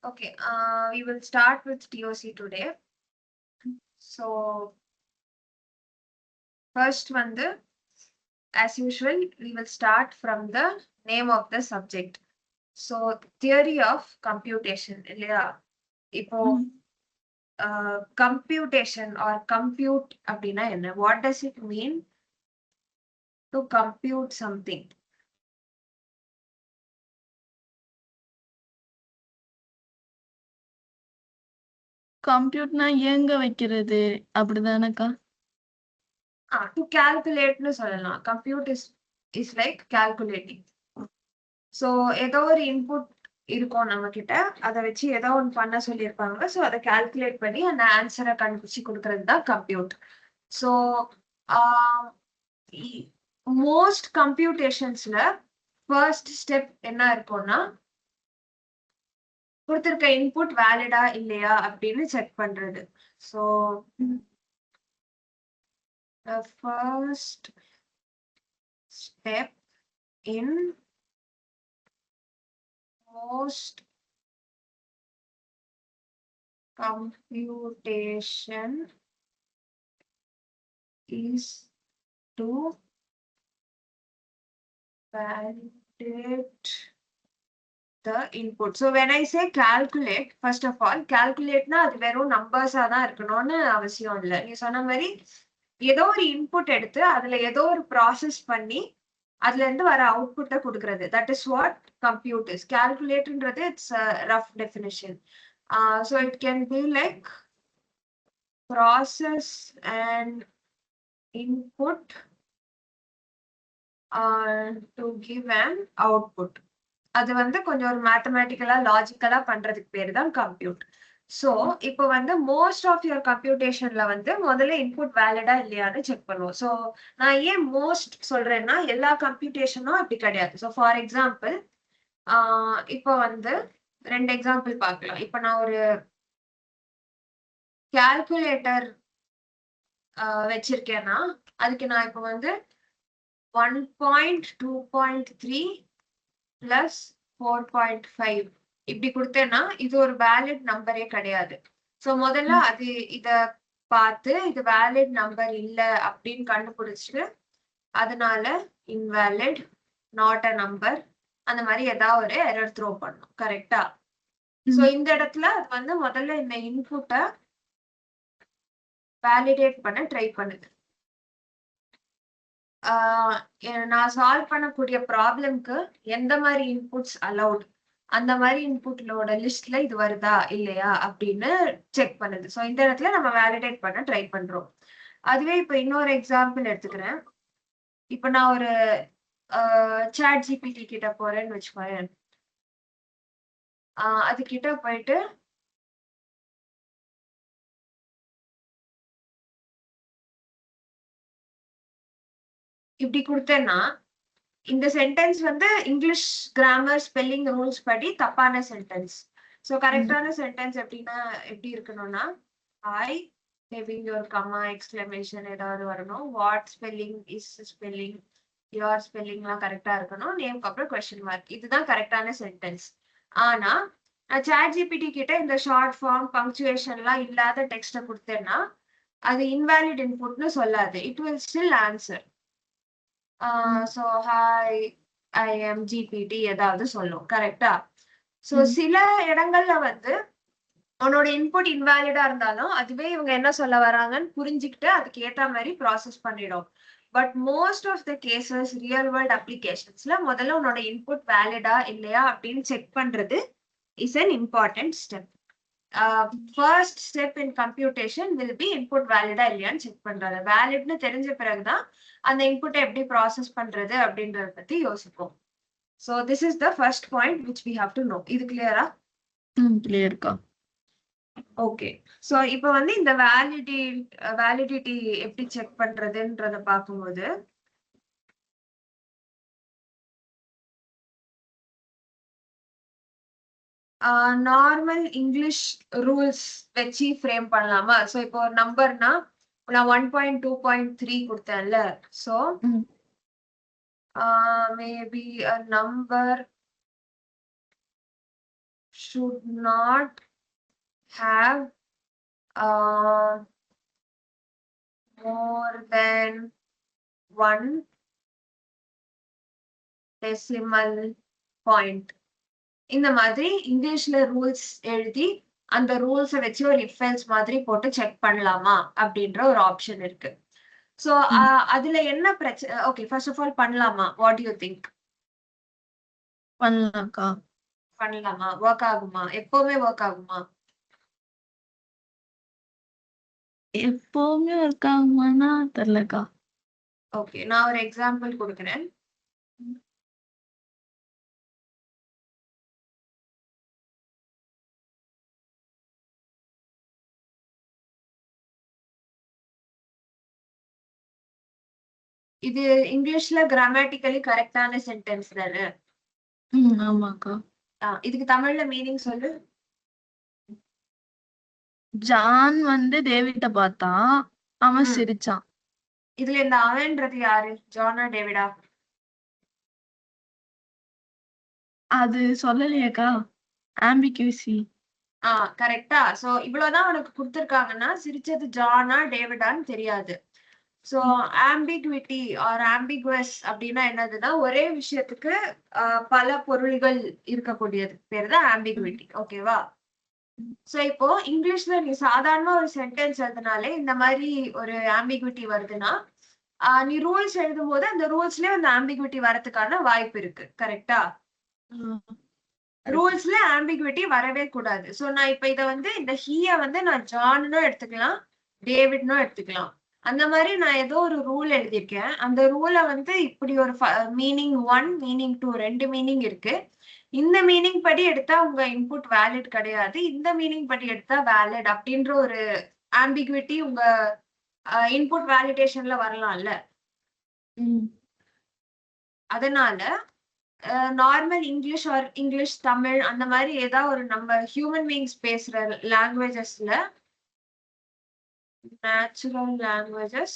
Okay, we will start with TOC today. So first வந்து, as usual, we will start from the name of the subject. So theory of computation இல்லையா? இப்போ computation or compute அப்படின்னா என்ன? What does it mean to compute something? கம்ப்யூட்னா இயங்க வைக்கிறது அப்படிதானக்கா? To calculate னு சொல்லலாம். Compute is like calculating. So ஏதோ ஒரு இன்புட் இருக்கும் நம்ம கிட்ட, அதை வச்சு ஏதோ ஒன்று பண்ண சொல்லியிருப்பாங்க. ஸோ அதை கால்குலேட் பண்ணி அந்த ஆன்சரை கண்டுபிடிச்சு கொடுக்கறது தான் கம்ப்யூட். ஸோ மோஸ்ட் கம்ப்யூட்டேஷன்ஸ்ல ஃபர்ஸ்ட் ஸ்டெப் என்ன இருக்கும்னா, கொடுத்திருக்க இன்புட் வேலிடா இல்லையா அப்படின்னு செக் பண்றது. So the first step in most computation is to validate the input. So when I say calculate, first of all, calculate na அது வெறும் நம்பர்ஸா தான் இருக்கணும்னு அவசியம் இல்லை. நீ சொன்ன மாதிரி ஏதோ ஒரு இன்புட் எடுத்து அதுல ஏதோ ஒரு ப்ராசஸ் பண்ணி அதுல இருந்து வர அவுட்புட்டை கொடுக்கறது. That is what compute is. கால்குலேட்ன்றது it's rough definition. So it can be like process and input to give an output. அது வந்து கொஞ்சம் ஒரு மேத்தமேட்டிக்கலா லாஜிக்கலா பண்றதுக்கு பேரு தான் கம்ப்யூட். சோ இப்போ வந்து மோஸ்ட் ஆஃப் யுவர் கம்ப்யூட்டேஷன்ல வந்து முதல்ல இன்புட் வேலிடா இல்லையான்னு செக் பண்ணுவோம். சோ நான் ஏன் மோஸ்ட் சொல்றேன்னா, எல்லா கம்ப்யூட்டேஷனும் அப்படி கிடையாது. ஸோ ஃபார் எக்ஸாம்பிள், இப்போ வந்து 2 எக்ஸாம்பிள் பார்க்கலாம். இப்போ நான் ஒரு கால்குலேட்டர் வச்சிருக்கேன்னா, அதுக்கு நான் இப்போ வந்து 1.2.3 plus 4.5 இப்படி கொடுத்தேன்னா இது ஒரு வேலிட் நம்பரே கிடையாது. சோ முதல்ல அது இத பார்த்து இது வேலிட் நம்பர் இல்ல அப்படின்னு கண்டுபிடிச்சிட்டு, அதனால இன்வேலிட், நாட் அ நம்பர், அந்த மாதிரி ஏதாவது ஒரு எரர் த்ரோ பண்ணும். கரெக்டா? சோ இந்த இடத்துல அது வந்து முதல்ல இந்த இன்புட்டை வேலிடேட் பண்ண ட்ரை பண்ணுது. நான் சால்வ் பண்ணக்கூடிய ப்ராப்ளம்க்கு எந்த மாதிரி இன்புட்ஸ் அலௌட், அந்த மாதிரி இன்புட்லோட லிஸ்ட்ல இது வருதா இல்லையா அப்படின்னு செக் பண்ணுது. ஸோ இந்த இடத்துல நம்ம வேலிடேட் பண்ண ட்ரை பண்றோம். அதுவே இப்போ இன்னொரு எக்ஸாம்பிள் எடுத்துக்கிறேன். இப்போ நான் ஒரு சாட் ஜிபிடி கிட்ட போறேன்னு வச்சுக்கோயேன். அது கிட்ட போயிட்டு இப்படி கொடுத்தேன்னா, இந்த சென்டென்ஸ் வந்து இங்கிலீஷ் கிராமர் ஸ்பெல்லிங் ரூல்ஸ் படி தப்பான சென்டென்ஸ். ஸோ கரெக்டான சென்டென்ஸ் எப்படின்னா எப்படி இருக்கணும்னா, I having your comma exclamation ஏதாவது வரணும். What spelling, is spelling, your ஸ்பெல்லிங்லாம் கரெக்டா இருக்கணும். நேம்க்கு அப்புறம் கொஸ்டின் மார்க். இதுதான் கரெக்டான சென்டென்ஸ். ஆனா நான் சாட் ஜிபிடி கிட்ட இந்த ஷார்ட் ஃபார்ம் பங்க்சுவேஷன்லாம் இல்லாத டெக்ஸ்ட்டை கொடுத்தேன்னா அது இன்வாலிட் இன்புட்னு சொல்லாது. It will still answer. So hi I am GPT ஏதாவது சொல்லும். கரெக்டா? ஸோ சில இடங்கள்ல வந்து உன்னோட இன்புட் இன்வாலிடா இருந்தாலும் அதுவே இவங்க என்ன சொல்ல வராங்கன்னு புரிஞ்சுக்கிட்டு அதுக்கு ஏற்ற மாதிரி ப்ராசஸ் பண்ணிடும். But most of the cases real world அப்ளிகேஷன்ஸ்ல முதல்ல உன்னோட இன்புட் வேலிடா இல்லையா அப்படின்னு செக் பண்றது is an important step. First step in computation will be input வேலிடா இல்லையான்னு செக் பண்றது. வேலிட்னு தெரிஞ்ச பிறகுதான் அந்த இன்புட்டை எப்படி ப்ராசஸ் பண்றது அப்படின்றத பத்தி யோசிப்போம். So this is the first point which we have to know. இது கிளியரா? கிளியர்க்கா. ஓகே. சோ இப்போ வந்து இந்த வேலிடிட்டி எப்படி செக் பண்றதுன்றத பார்க்கும்போது, நார்மல் இங்கிலீஷ் ரூல்ஸ் வச்சு ஃப்ரேம் பண்ணலாமா? சோ இப்போ ஒரு நம்பர்னா நான் 1.2.3 கொடுத்தேன்ல. So maybe a number should not have more than 1 decimal point. இந்த மாதிரி இங்கிலீஷ்ல ரூல்ஸ் எழுதி அந்த ரூல்ஸை வச்சு ஒரு இஃப் எல்ஸ் மாதிரி போட்டு செக் பண்ணலாமா அப்படின்ற ஒரு ஆப்ஷன் இருக்கு. சோ அதுல என்ன பிரச்சனை? ஓகே, ஃபர்ஸ்ட் ஆஃப் ஆல் பண்ணலாமா? What do you think? பண்ணலாம்க்கா. பண்ணலாமா? ஒர்க் ஆகுமா? எப்பவுமே ஒர்க் ஆகுமா? எப்பவுமே ஒர்க் ஆகுமானா தெரியலக்கா. ஓகே, நான் ஒரு எக்ஸாம்பிள் கொடுக்குறேன். இது இங்கிலீஷ்ல கிராமட்டிக்கலி கரெக்டான சென்டென்ஸ் தானே? ஆமாக்கா. இதுக்கு தமிழ்ல மீனிங் சொல்லு. ஜான் வந்து டேவிட்ட பார்த்தான், அவன் ம். சிரிச்சான். இதுல இந்த அவன்றது யாரு? ஜானா டேவிடா? அது சொல்லலையேக்கா. ஆம்பிக்யூசி. கரெக்டா. சோ இவ்வளவுதான் உனக்கு கொடுத்திருக்காங்கன்னா சிரிச்சது ஜானா டேவிடான்னு தெரியாது. சோ ஆம்பிகுவிட்டி ஆர் ஆம்பிகுவஸ் அப்படின்னா என்னதுன்னா ஒரே விஷயத்துக்கு பல பொருள்கள் இருக்கக்கூடியது பேர் தான் ஆம்பிகுவிட்டி. ஓகேவா? சோ இப்போ இங்கிலீஷ்ல நீ சாதாரண ஒரு சென்டென்ஸ் எழுதினாலே இந்த மாதிரி ஒரு ஆம்பிகுவிட்டி வருதுன்னா நீ ரூல்ஸ் எழுதும் போது அந்த ரூல்ஸ்லயே அந்த ஆம்பிகுவிட்டி வரதுக்கான வாய்ப்பு இருக்கு. கரெக்டா? ரூல்ஸ்ல ஆம்பிகுவிட்டி வரவே கூடாது. சோ நான் இப்ப இத வந்து இந்த ஹீய வந்து நான் ஜான்னு எடுத்துக்கலாம், டேவிட்னு எடுத்துக்கலாம். அந்த மாதிரி நான் ஏதோ ஒரு ரூல் எழுதியிருக்கேன். அந்த ரூலை வந்து இப்படி ஒரு மீனிங் 1 மீனிங் 2 2 மீனிங் இருக்கு. இந்த மீனிங் படி எடுத்தா உங்க இன்புட் வேலிட் கிடையாது, இந்த மீனிங் படி எடுத்தா வேலிட் அப்படின்ற ஒரு ஆம்பிகுவிட்டி உங்க இன்புட் வேலிடேஷன்ல வரலாம்ல. அதனால normal English or English Tamil அந்த மாதிரி ஏதாவது ஒரு நம்ம ஹியூமன் பீயிங்ஸ் பேசுற லாங்குவேஜஸ்ல natural languages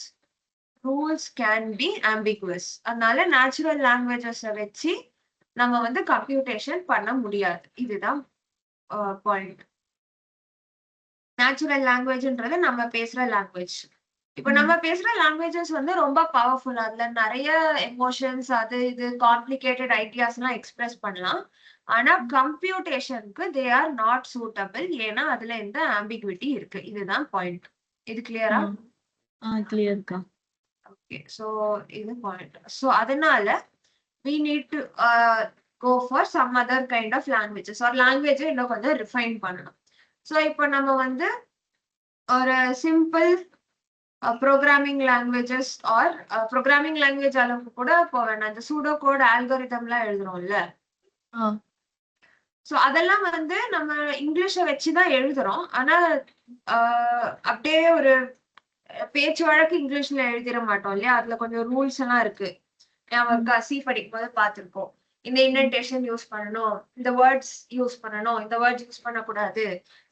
rules can be ambiguous. அதனால நேச்சுரல் லாங்குவேஜஸ் வச்சு நம்ம வந்து கம்ப்யூட்டேஷன் பண்ண முடியாது. இதுதான் பாயிண்ட். நேச்சுரல் லாங்குவேஜ்ன்றது நம்ம பேசுற லாங்குவேஜ். இப்ப நம்ம பேசுற லாங்குவேஜஸ் வந்து ரொம்ப பவர்ஃபுல். அதுல நிறைய எமோஷன்ஸ் அது இது காம்ப்ளிகேட்டட் ஐடியாஸ் எல்லாம் எக்ஸ்பிரஸ் பண்ணலாம். ஆனா கம்ப்யூட்டேஷனுக்கு தே ஆர் நாட் சூட்டபிள். ஏன்னா அதுல இந்த ஆம்பிகுவிட்டி இருக்கு. இதுதான் பாயிண்ட். இது கிளியரா? கிளியர்க்கா. ஓகே, சோ இது பாயிண்ட். சோ அதனால we need to go for some other kind of languages or language இன்னும் கொஞ்சம் ரிஃபைன் பண்ணணும். சோ இப்போ நம்ம வந்து ஒரு simple programming languages or programming language அளவுக்கு கூட போவேன். அந்த சூடோ கோட் ஆல்கோரிதம்லாம் எழுதுறோம்ல. சோ அதெல்லாம் வந்து நம்ம இங்கிலீஷை வச்சுதான் எழுதுறோம். ஆனா அப்படியே ஒரு பேச்சு வழக்கு இங்கிலீஷ்ல எழுதிட மாட்டோம் இல்லையா? அதுல கொஞ்சம் ரூல்ஸ் எல்லாம் இருக்கு. ஞாபகம் சி படிக்கும் போது பார்த்திருப்போம். இந்த இன்டென்டேஷன் யூஸ் பண்ணணும், இந்த வேர்ட்ஸ் யூஸ் பண்ணணும், இந்த வேர்ட்ஸ் யூஸ் பண்ணக்கூடாது,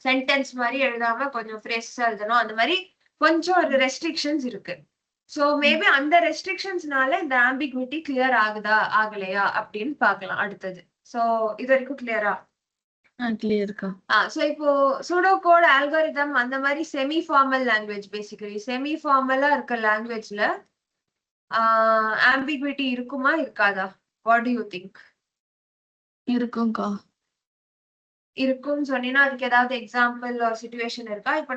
சென்டென்ஸ் மாதிரி எழுதாம கொஞ்சம் ஃப்ரேஸஸ் எழுதணும். அந்த மாதிரி கொஞ்சம் ஒரு ரெஸ்ட்ரிக்ஷன்ஸ் இருக்கு. சோ மேபி அந்த ரெஸ்ட்ரிக்ஷன்ஸ்னால இந்த ஆம்பிகுவிட்டி கிளியர் ஆகுதா ஆகலையா அப்படின்னு பார்க்கலாம் அடுத்தது. சோ இது வரைக்கும் கிளியரா? கிளியர்க்கா. சோ இப்போ சூடோ கோட் ஆல்கோரிதம் அந்த மாதிரி semi formal language, basically semi ஃபார்மலா இருக்க லாங்குவேஜ்ல ஆம்பிகுவிட்டி இருக்குமா இருக்காதா? What do you think? இருக்கும்க்கா. இருக்கும்னு சொன்னீங்கன்னா அதுக்கு ஏதாவது எக்ஸாம்பிள் ஒரு சிச்சுவேஷன் இருக்கா? இப்ப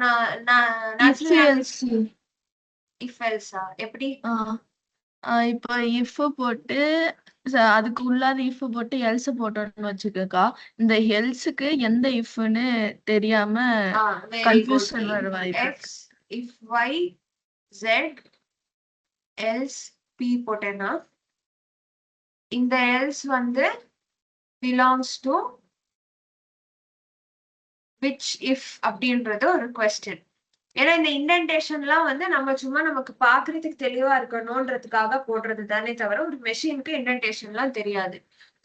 இஃப் எல்ஸா எப்படி? இப்போ இஃப் போட்டு அதுக்கு உள்ளாத இஃப் போட்டு எல்ஸ் போட்டோம்னு வச்சுக்கோக்கா, இந்த எல்ஸுக்கு எந்த இஃப்னு தெரியாம கன்ஃபியூஷன் வர வாய்ப்பு. X if Y Z else B போட்டேன்னா இந்த எல்ஸ் வந்து பிலாங்ஸ் டு விச் இஃப் அப்படின்றது ஒரு கொஸ்டின். ஏன்னா இந்த இன்டென்டேஷன்லாம் வந்து நம்ம சும்மா நமக்கு பாக்குறதுக்கு தெளிவா இருக்கணும்ன்றதுக்காக போடுறது தானே தவிர ஒரு மெஷினுக்கு இன்டென்டேஷன்லாம் தெரியாது.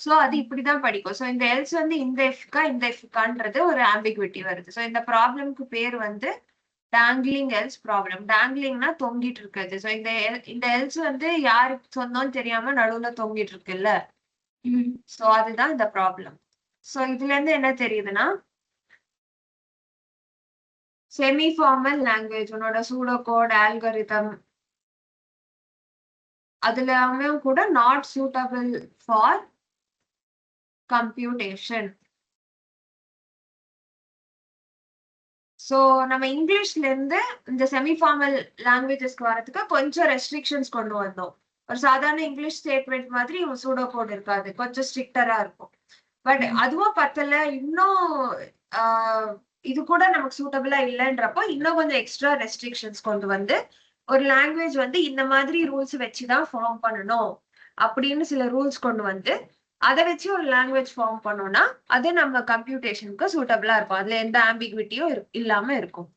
சோ அது இப்படிதான் படிக்கும். சோ இந்த எல்ஸ் வந்து இந்த இஃப்கா இந்த இஃப்கான்றது ஒரு ஆம்பிகுவிட்டி வருது. சோ இந்த ப்ராப்ளம்க்கு பேர் வந்து டாங்கிலிங் எல்ஸ் ப்ராப்ளம். டாங்கிலிங்னா தொங்கிட்டு இருக்குது. சோ இந்த எல்ஸ் வந்து யாருக்கு சொந்தம்னு தெரியாம நடுவுல தொங்கிட்டு இருக்குல்ல. சோ அதுதான் இந்த ப்ராப்ளம். சோ இதுல இருந்து என்ன தெரியுதுன்னா செமி ஃபார்மல் லாங்குவேஜ் உன்னோட சூடோ கோட் ஆல்கரிதம் அதுலயுமே கூட not suitable for computation. So நம்ம இங்கிலீஷ்ல இருந்து இந்த செமி ஃபார்மல் லாங்குவேஜஸ்க்கு வரதுக்கு கொஞ்சம் ரெஸ்ட்ரிக்ஷன்ஸ் கொண்டு வந்தோம். ஒரு சாதாரண இங்கிலீஷ் ஸ்டேட்மெண்ட் மாதிரி சூடோ கோட் இருக்காது, கொஞ்சம் ஸ்ட்ரிக்டரா இருக்கும். பட் அதுவும் பத்தல, இன்னும் இது கூட நமக்கு சூட்டபிளா இல்லைன்றப்போ இன்னும் கொஞ்சம் எக்ஸ்ட்ரா ரெஸ்ட்ரிக்ஷன்ஸ் கொண்டு வந்து ஒரு லாங்குவேஜ் வந்து இந்த மாதிரி ரூல்ஸ் வச்சுதான் ஃபார்ம் பண்ணணும் அப்படின்னு சில ரூல்ஸ் கொண்டு வந்து அதை வச்சு ஒரு லாங்குவேஜ் ஃபார்ம் பண்ணோம்னா அது நம்ம கம்ப்யூட்டேஷனுக்கு சூட்டபிளா இருக்கும், அதுல எந்த ஆம்பிகுவிட்டியும் இல்லாம இருக்கும்.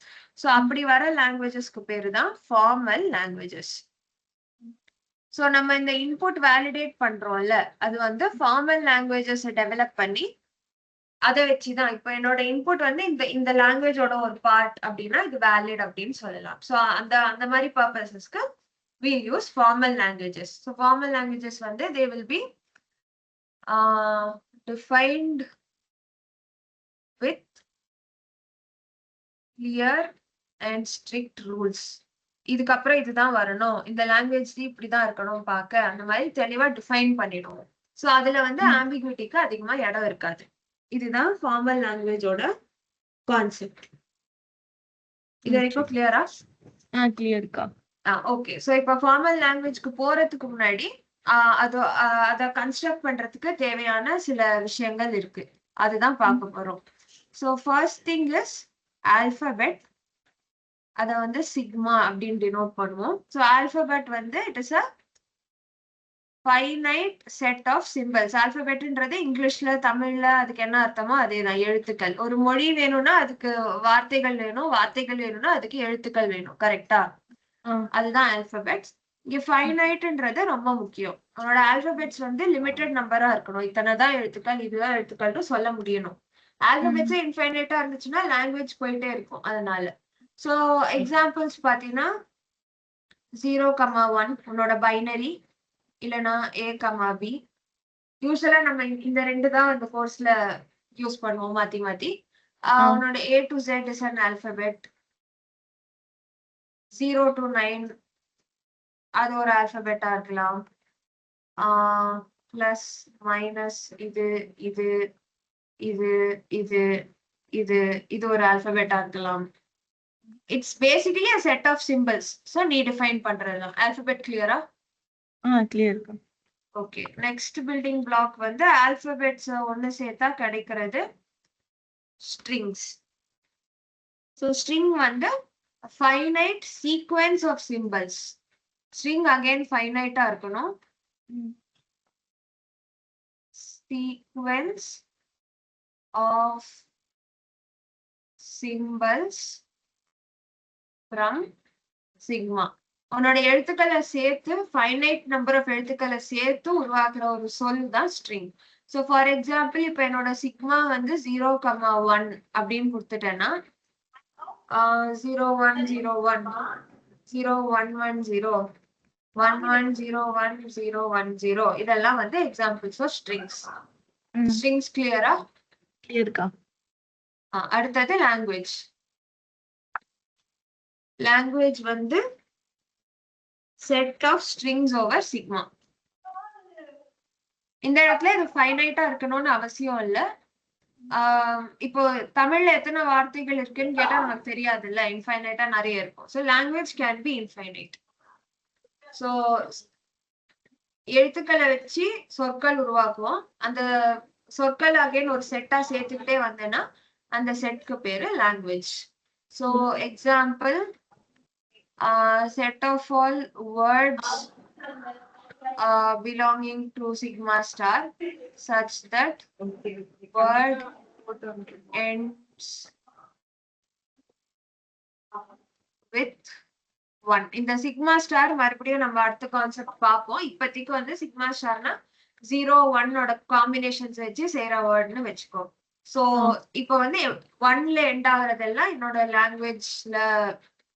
சோ அப்படி வர லாங்குவேஜஸ்க்கு பேரு தான் ஃபார்மல் லாங்குவேஜஸ். சோ நம்ம இந்த இன்புட் வேலிடேட் பண்றோம்ல, அது வந்து ஃபார்மல் லாங்குவேஜஸ் டெவலப் பண்ணி அதை வச்சுதான் இப்ப என்னோட இன்புட் வந்து இந்த லாங்குவேஜோட ஒரு பார்ட் அப்படின்னா இது வேலிட் அப்படின்னு சொல்லலாம். சோ அந்த மாதிரி பர்பசஸ்க்கு we use formal languages. So formal languages வந்து they will be defined with clear and strict rules. இதுக்கப்புறம் இதுதான் வரணும், இந்த லாங்குவேஜ் இப்படிதான் இருக்கணும் பார்க்க, அந்த மாதிரி தெளிவா டிஃபைன் பண்ணிடுவோம். சோ அதுல வந்து ஆம்பிகுவிட்டிக்கு அதிகமா இடம் இருக்காது. இதுதான் ஃபார்மல் லாங்குவேஜோட கான்செப்ட். இது வரைக்கும் கிளியரா? கிளியர்க்கா. ஓகே. சோ இப்ப ஃபார்மல் லாங்குவேஜ்க்கு போறதுக்கு முன்னாடி அத கன்ஸ்ட்ரக்ட் பண்றதுக்கு தேவையான சில விஷயங்கள் இருக்கு, அதுதான் பார்க்க போறோம். So first thing is alphabet. அத வந்து சிக்மா அப்படின்னு டினோட் பண்ணுவோம். சோ ஆல்பபெட் வந்து it is a finite set of symbols. ஆல்பபெட்ன்றது இங்கிலீஷ்ல தமிழ்ல அதுக்கு என்ன அர்த்தமோ அதேதான், எழுத்துக்கள். ஒரு மொழி வேணும்னா அதுக்கு வார்த்தைகள் வேணும், வார்த்தைகள் வேணும்னா அதுக்கு எழுத்துக்கள் வேணும், கரெக்டா? அதுதான் ஆல்பபெட்ஸ். இங்க ஃபைனைட்ன்றது ரொம்ப முக்கியம். உன்னோட ஆல்பபெட்ஸ் வந்து லிமிட்டட் நம்பரா இருக்கணும், இத்தனைதான் எழுத்துக்கள் இதுதான் எழுத்துக்கள்னு சொல்ல முடியணும். ஆல்பபெட்ஸே இன்ஃபைனைட்டா இருந்துச்சுன்னா லாங்குவேஜ் போயிட்டே இருக்கும். அதனால சோ எக்ஸாம்பிள்ஸ் பாத்தீங்கன்னா 0,1 உன்னோட பைனரி, இல்லனா A,B. யூஸ்வலா நம்ம இந்த ரெண்டு தான் இந்த கோர்ஸ்ல யூஸ் பண்ணுவோம் மாத்தி மாத்தி. உன்னோட A to Z is an alphabet. 0 to 9 அது ஒரு ஆல்பபெட்டா இருக்கலாம். பிளஸ் மைனஸ் இது இது இது இது இது இது ஒரு ஆல்பபெட்டா இருக்கலாம். It's basically a set of symbols. So நீ டிஃபைன் பண்றதுதான் ஆல்பபெட். கிளியரா? Clear. Okay. Next building block வந்து ஆல்பபெட்ஸ் ஒன்னு சேர்த்தா கிடைக்கிறது ஸ்ட்ரிங்ஸ். சோ ஸ்ட்ரிங் வந்து finite sequence of symbols. String again ஃபைனைட்டா இருக்கணும். Sequence of symbols from sigma. உன்னோட எழுத்துக்களை சேர்த்து ஃபைனைட் நம்பர் ஆஃப் எழுத்துக்களை சேர்த்து உருவாக்குற ஒரு சொல் தான் ஸ்ட்ரிங். ஸோ ஃபார் எக்ஸாம்பிள் இப்ப என்னோட சிக்மா வந்து 0,1 அப்படின்னு கொடுத்துட்டேன்னா 0,1,0,1 0,1,1,0 1,1,0,1,0,1,0 இதெல்லாம் வந்து எக்ஸாம்பிள்ஸ் ஆஃப் ஸ்ட்ரிங்ஸ். ஸ்ட்ரிங்ஸ் கிளியரா? கிளியர்க்கா. அடுத்தது லாங்குவேஜ். லாங்குவேஜ் வந்து set of strings over sigma. இந்த இடத்துல இது ஃபைனைட்டா இருக்கணும்னு அவசியம் இல்ல. இப்போ தமிழ்ல எத்தனை வார்த்தைகள் இருக்குன்னு கேட்டா நமக்கு தெரியாது இல்ல, இன்ஃபைனைட்டா நிறைய இருக்கும். So language can be infinite. So எழுத்துக்களை வச்சு சொற்கள் உருவாக்குவோம். அந்த சொற்கள் அகைன் ஒரு செட்டா சேர்த்துக்கிட்டே வந்தேன்னா அந்த செட்க்கு பேரு language. So example set of all words belonging to sigma star such that word ends with 1. இந்த சிக்மா ஸ்டார் மறுபடியும் நம்ம அடுத்த கான்செப்ட் பார்ப்போம். இப்போதைக்கு வந்து சிக்மா ஸ்டார்னா 0, 1 காம்பினேஷன்ஸ் வச்சு செய்யற வேர்ட்னு வச்சுக்கோ. சோ இப்போ வந்து 1ல எண்ட் ஆகுறதெல்லாம் என்னோட லாங்குவேஜ்ல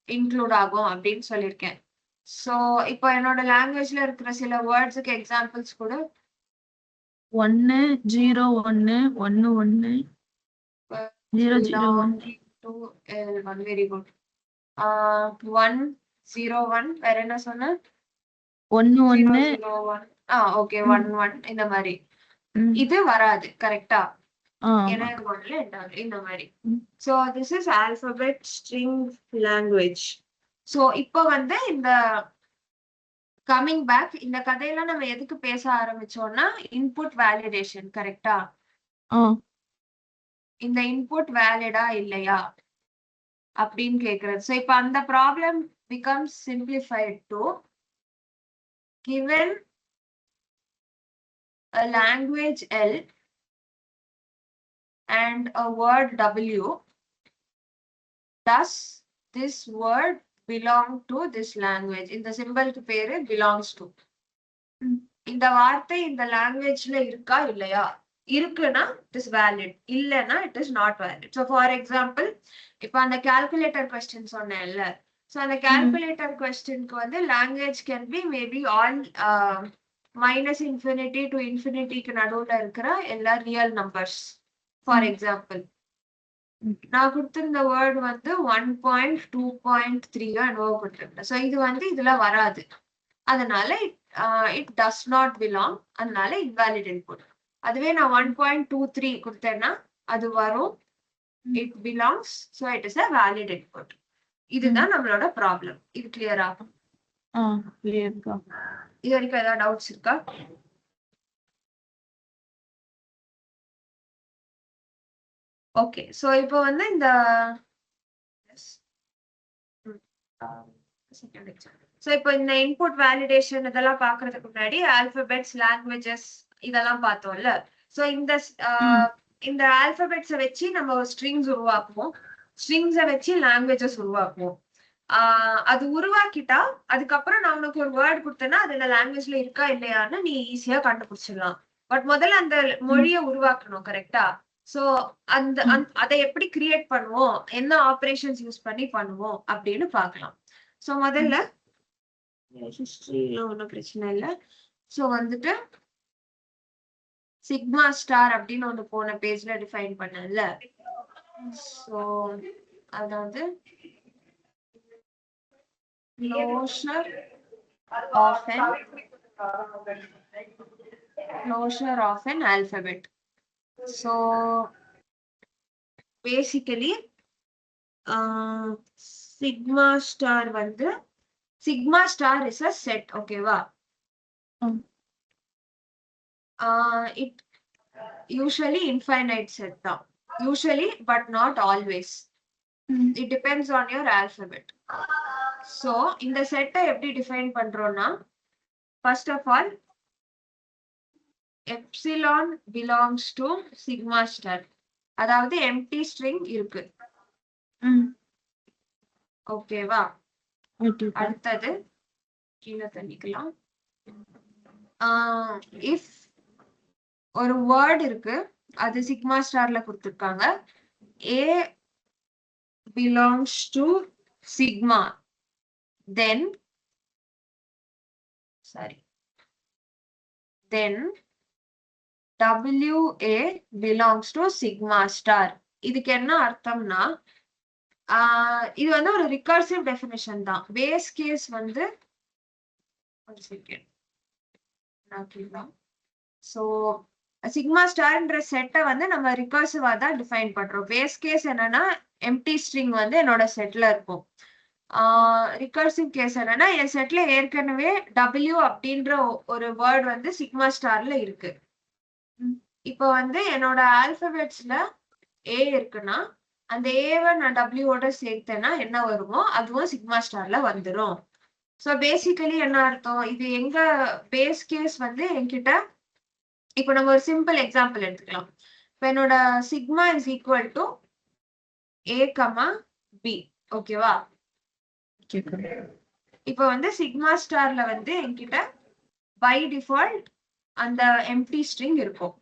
இன்க்ளூட் ஆகும் அப்படின்னு சொல்லியிருக்கேன். சோ இப்போ என்னோட லாங்குவேஜ்ல இருக்கிற சில வேர்ட்ஸுக்கு எக்ஸாம்பிள்ஸ் கூட 1 0 1 1 1 0 0 1 2 L1 very good 1 0 1 வேற என்ன சொன்ன 1 0 1 0 1 ஓகே 1 1 இந்த மாதிரி இது வராது கரெக்டா ஏன்னா இது 1ல end ஆகுது இந்த மாதிரி so this is alphabet string language so இப்போ வந்து இந்த கமிங் பேக் இந்த கதையெல்லாம் நம்ம எதுக்கு பேச ஆரம்பிச்சோம்னா இன்புட் வேலிடேஷன் கரெக்டா இந்த இன்புட் வேலிடா இல்லையா அப்படின்னு கேக்குறது சோ இப்ப அந்த problem becomes simplified to given a language L and a word W, does this word belong to this language? இந்த சிம்பலுக்கு பேரு belongs to. இந்த வார்த்தை இந்த லாங்குவேஜ்ல இருக்கா இல்லையா இருக்குன்னா it is valid இல்லைன்னா it is not valid. So for example இப்ப அந்த calculator question சொன்னேன்ல so அந்த calculator questionக்கு வந்து language can be maybe all minus infinity to infinity-க்கு நடுவுல இருக்கிற எல்லா real numbers. For example நான் கொடுத்திருந்த வேர்ட் வந்து 1.2.3 என்னவோ கொடுத்திருந்தேன் ஸோ இது வந்து இதுல வராது அதனால இட் டஸ் நாட் பிலாங் அதனால இன்வாலிட் இன்புட் அதுவே நான் 1.23 கொடுத்தேன்னா அது வரும் it belongs so it is a valid input இதுதான் நம்மளோட ப்ராப்ளம் இது கிளியரா இது வரைக்கும் ஏதாவது டவுட்ஸ் இருக்கா ஓகே சோ இப்போ வந்து இந்த சோ இப்போ இந்த இன்புட் வேலிடேஷன் இதெல்லாம் பாக்குறதுக்கு முன்னாடி ஆல்பபெட்ஸ் லாங்குவேஜஸ் இதெல்லாம் பார்த்தோம்ல சோ இந்த ஆல்பபெட்ஸை வச்சு நம்ம ஸ்ட்ரிங்ஸ் உருவாக்குவோம் ஸ்ட்ரிங்ஸை வச்சு லாங்குவேஜஸ் உருவாக்குவோம் அது உருவாக்கிட்டா அதுக்கப்புறம் நான் உனக்கு ஒரு வேர்ட் கொடுத்தேன்னா அது இந்த லாங்குவேஜ்ல இருக்கா இல்லையான்னு நீ ஈஸியா கண்டுபிடிச்சிடலாம் பட் முதல்ல அந்த மொழியை உருவாக்கணும் கரெக்டா சோ அதை எப்படி கிரியேட் பண்ணுவோம் என்ன ஆபரேஷன்ஸ் யூஸ் பண்ணி பண்ணுவோம் அப்படின்னு பாக்கலாம் சோ முதல்ல ஹிஸ்டரியில ஒன்றும் பிரச்சனை இல்லை சோ வந்துட்டு சிக்மா ஸ்டார் அப்படின்னு ஒண்ணு போன பேஜ்ல டிஃபைன் பண்ணல சோ அதாவது closure of an alphabet. So basically sigma star வந்து sigma star is a set okay va it usually infinite set தான் usually but not always it depends on your alphabet so இந்த செட்டை எப்படி define பண்றோம்னா first of all epsilon belongs to sigma star அதாவது empty string இருக்கு ஓகேவா அடுத்தது கீழே தள்ளிக்கலாம் if ஒரு வேர்ட் இருக்கு அது சிக்மா ஸ்டார்ல கொடுத்திருக்காங்க a belongs to sigma then WA belongs to sigma star இதுக்கு என்ன அர்த்தம்னா இது வந்து ஒரு ரிகர்சிவ் டெஃபினிஷன் தான் பேஸ் கேஸ் வந்து ஒரு செகண்ட் சோ சிக்மா ஸ்டார்ன்ற செட்டை வந்து நம்ம ரிகர்சிவா தான் டிஃபைன் பண்றோம் பேஸ் கேஸ் என்னன்னா எம்டி ஸ்ட்ரிங் வந்து என்னோட செட்ல இருக்கும் ரிகர்சிவ் கேஸ் என்னன்னா என் செட்ல ஏற்கனவே W அப்படின்ற ஒரு வேர்ட் வந்து சிக்மா ஸ்டார்ல இருக்கு இப்போ வந்து என்னோட ஆல்பபெட்ஸ்ல A இருக்குன்னா அந்த ஏவை நான் டபிள்யூட சேர்த்தேன்னா என்ன வருமோ அதுவும் சிக்மா ஸ்டார்ல வந்துடும் ஸோ பேசிக்கலி என்ன அர்த்தம் இது எங்க பேஸ் கேஸ் வந்து என்கிட்ட இப்போ நம்ம ஒரு சிம்பிள் எக்ஸாம்பிள் எடுத்துக்கலாம் இப்போ என்னோட sigma is equal to A, B ஓகேவா இப்போ வந்து சிக்மா ஸ்டார்ல வந்து என்கிட்ட பை டிஃபால்ட் அந்த எம்டி ஸ்ட்ரிங் இருக்கும்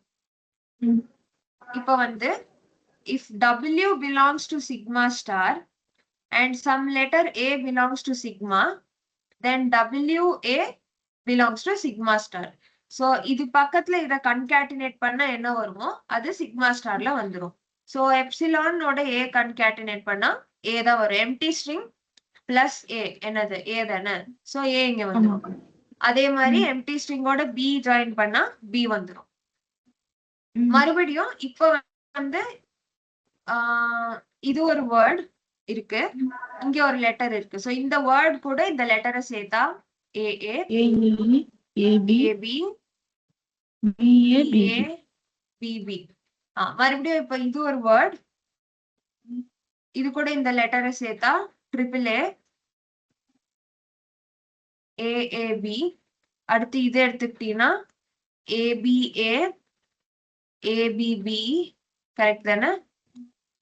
இப்போ வந்து if W belongs to sigma star and some letter A belongs to sigma then WA belongs to sigma star so இது பக்கத்துல இத கன்கேட்டினேட் பண்ணா என்ன வருமோ அது சிக்மா ஸ்டார்ல வந்துரும். சோ எப்சிலானோட ஏ கன்கேட்டினேட் பண்ணா ஏ தான் வரும். எம்டி ஸ்ட்ரிங் பிளஸ் ஏ என்னது ஏ தானே, சோ ஏ இங்க வந்துரும். அதே மாதிரி எம்டி ஸ்ட்ரிங்கோட பி ஜாயின் பண்ணா பி வந்துரும். மறுபடியும் இப்ப வந்து இது ஒரு வேர்ட் இருக்கு, இங்க ஒரு லெட்டர் இருக்கு. சோ இந்த வேர்ட் கூட இந்த லெட்டரை சேர்த்தா AA AB AB BA BB. மறுபடியும் இப்ப இது ஒரு வேர்ட், இது கூட இந்த லெட்டரை சேர்த்தா ட்ரிபிள் ஏ ஏஏபி. அடுத்து இது எடுத்துக்கிட்டீங்கன்னா ஏபிஏ ஏபிபி, கரெக்ட் தானே?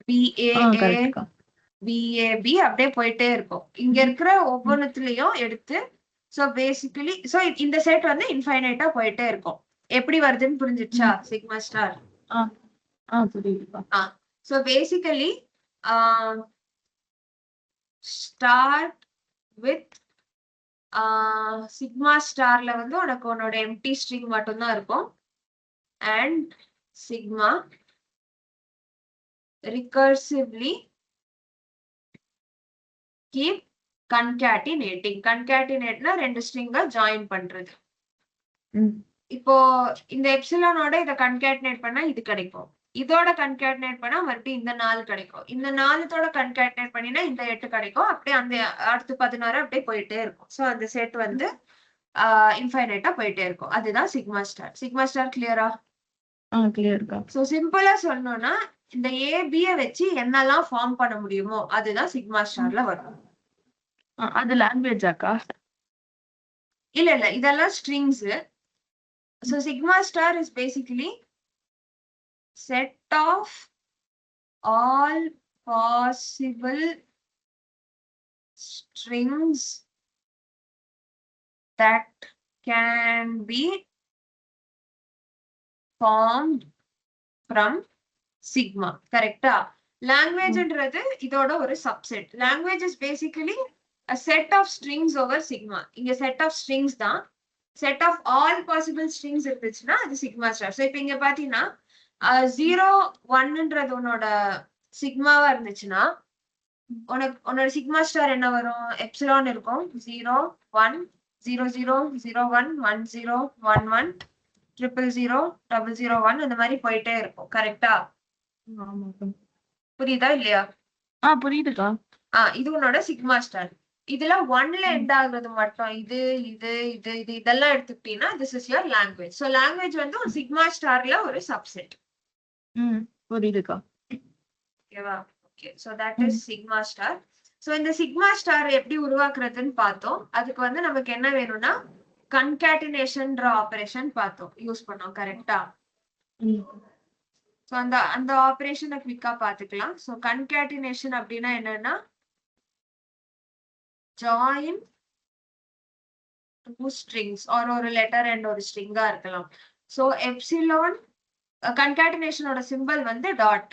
பிஏஏ பிஏபி அப்படியே போயிட்டே இருக்கும். இங்க இருக்கிற ஒவ்வொன்றுலயும் எடுத்து சோ பேசிக்கலி சோ இந்த செட் வந்து இன்ஃபைனைட்டா போயிட்டே இருக்கும். எப்படி வருதுன்னு புரிஞ்சிடுச்சா சிக்மா ஸ்டார்? புரியுதுப்பா. So basically start with sigma ஸ்டார்ல வந்து உனக்கு உன்னோட எம்டி ஸ்ட்ரிங் மட்டும்தான் இருக்கும். And sigma recursively keep concatenating. concatenateனா ரெண்டு ஸ்ட்ரிங்க ஜாயின் பண்றது. இப்போ இந்த எப்சிலானோட இத கன்கேட்டினேட் பண்ணா இது கிடைக்கும், இதோட கன்கேட்டினேட் பண்ணா மறுபடியும் இந்த 4 கிடைக்கும், இந்த 4தோட கன்கேட்டினேட் பண்ணினா இந்த 8 கிடைக்கும். அப்படியே அந்த அடுத்து 16 அப்படியே போயிட்டே இருக்கும். சோ அந்த செட் வந்து இன்ஃபைனைட்டா போயிட்டே இருக்கும். அதுதான் சிக்மா ஸ்டார். சிக்மா ஸ்டார் கிளியரா? கிளியர்க்கா. சோ சிம்பிளா சொல்லணும்னா இந்த ஏபிய வச்சு என்னெல்லாம் ஃபார்ம் பண்ண முடியுமோ அதுதான் சிக்மா ஸ்டார்ல வரும். அது லாங்குவேஜாக்கா? இல்ல இல்ல, இதெல்லாம் strings. So sigma star is basically set of all possible strings that can be formed from sigma. கரெக்டா? லாங்குவேஜ்ன்றது இதோட ஒரு subset. Language is basically a set of strings over sigma. இங்க set of strings தான். set of all possible strings இருந்துச்சுன்னா அது sigma star. So இப்போ இங்க பாத்தீங்கன்னா 0 1ன்றது உன்னோட சிக்மாவா இருந்துச்சுன்னா உன்னோட சிக்மா ஸ்டார் என்ன வரும்? எப்சிலான் இருக்கும். 0 1 0 0 0 1 1 0 1 1 0 0 0 0 1 இந்த மாதிரி போயிட்டே இருக்கும். கரெக்டா? புரியுதா இல்லையா? புரியுதுக்கா. இது உன்னோட சிக்மா ஸ்டார். இதுல 1ல எண்ட் ஆகுறது மட்டும் இது இது இது இது இதெல்லாம் எடுத்துக்கிட்டீங்கன்னா this is your language. So language வந்து ஒரு சிக்மா ஸ்டார்ல ஒரு சப்செட். புரியுதுக்கா. ஓகேவா? Okay, so that is sigma star. So இந்த சிக்மா ஸ்டார் எப்படி உருவாக்குறதுன்னு பார்த்தோம். அதுக்கு வந்து நமக்கு என்ன வேணும்னா கன்கேட்டினேஷன்ன்ற ஆபரேஷன் பார்த்தோம், யூஸ் பண்ணோம். கரெக்டா? சோ அந்த ஆபரேஷனை குவிக்கா பாத்துக்கலாம். சோ கன்கேட்டினேஷன் அப்படின்னா என்னன்னா join two strings or ஒரு letter and ஒரு string இருக்கலாம். So epsilon concatenation ஓட symbol வந்து dot.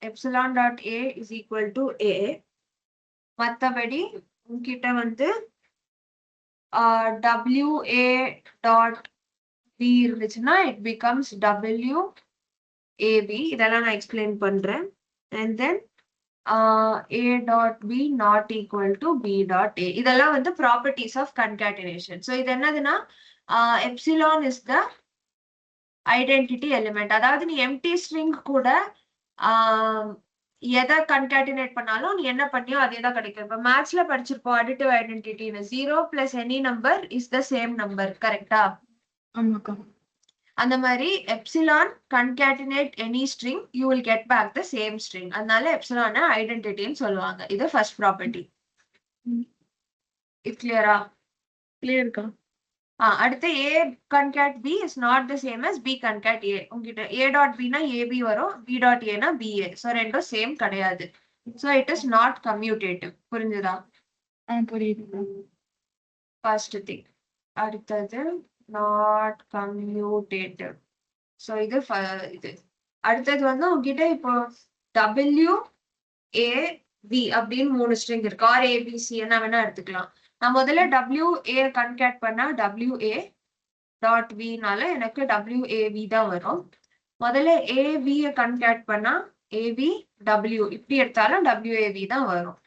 Epsilon dot a is equal to a. மத்தபடி உன்கிட்ட வந்து wa dot b இருந்துச்சுன்னா it becomes w ab. இதெல்லாம் நான் explain பண்றேன். And then a dot b not equal to b dot a. இதெல்லாம் வந்து properties of concatenation. So இது என்னதுன்னா epsilon is the identity element. அதாவது நீ empty string கூட எதை concatenate பண்ணாலும் நீ என்ன பண்ணியோ அதே தான் கிடைக்கும். இப்போ மேத்ஸ்ல படிச்சிருப்போம் additive identity. 0 plus any number is the same number. கரெக்டா? ஆமாக்கா. அந்த மாதிரி epsilon concatenate any string you will get back the same string. அதனால எப்சிலான ஐடென்டிட்டின்னு சொல்லுவாங்க. இது ஃபர்ஸ்ட் ப்ராப்பர்ட்டி. இது கிளியரா? கிளியர்க்கா. அடுத்து a concat b is not the same as b concat a. உங்ககிட்ட a dot b னா ab வரும், b dot a னா ba. சோ ரெண்டும் சேம் கிடையாது. So it is not commutative. புரிஞ்சுதா? புரியுது. First thing. அடுத்தது not commutative. So இது அடுத்தது வந்து உங்ககிட்ட இப்போ w a b அப்படின்னு 3 ஸ்ட்ரிங் இருக்கு. ஆர் abc என்ன வேணா எடுத்துக்கலாம். நான் முதல்ல w a கன்கேட் பண்ணா w a டாட் வினால எனக்கு WAV தான் வரும். முதல்ல AV கன்கேட் பண்ணா AV W இப்படி எடுத்தாலும் WAV தான் வரும்.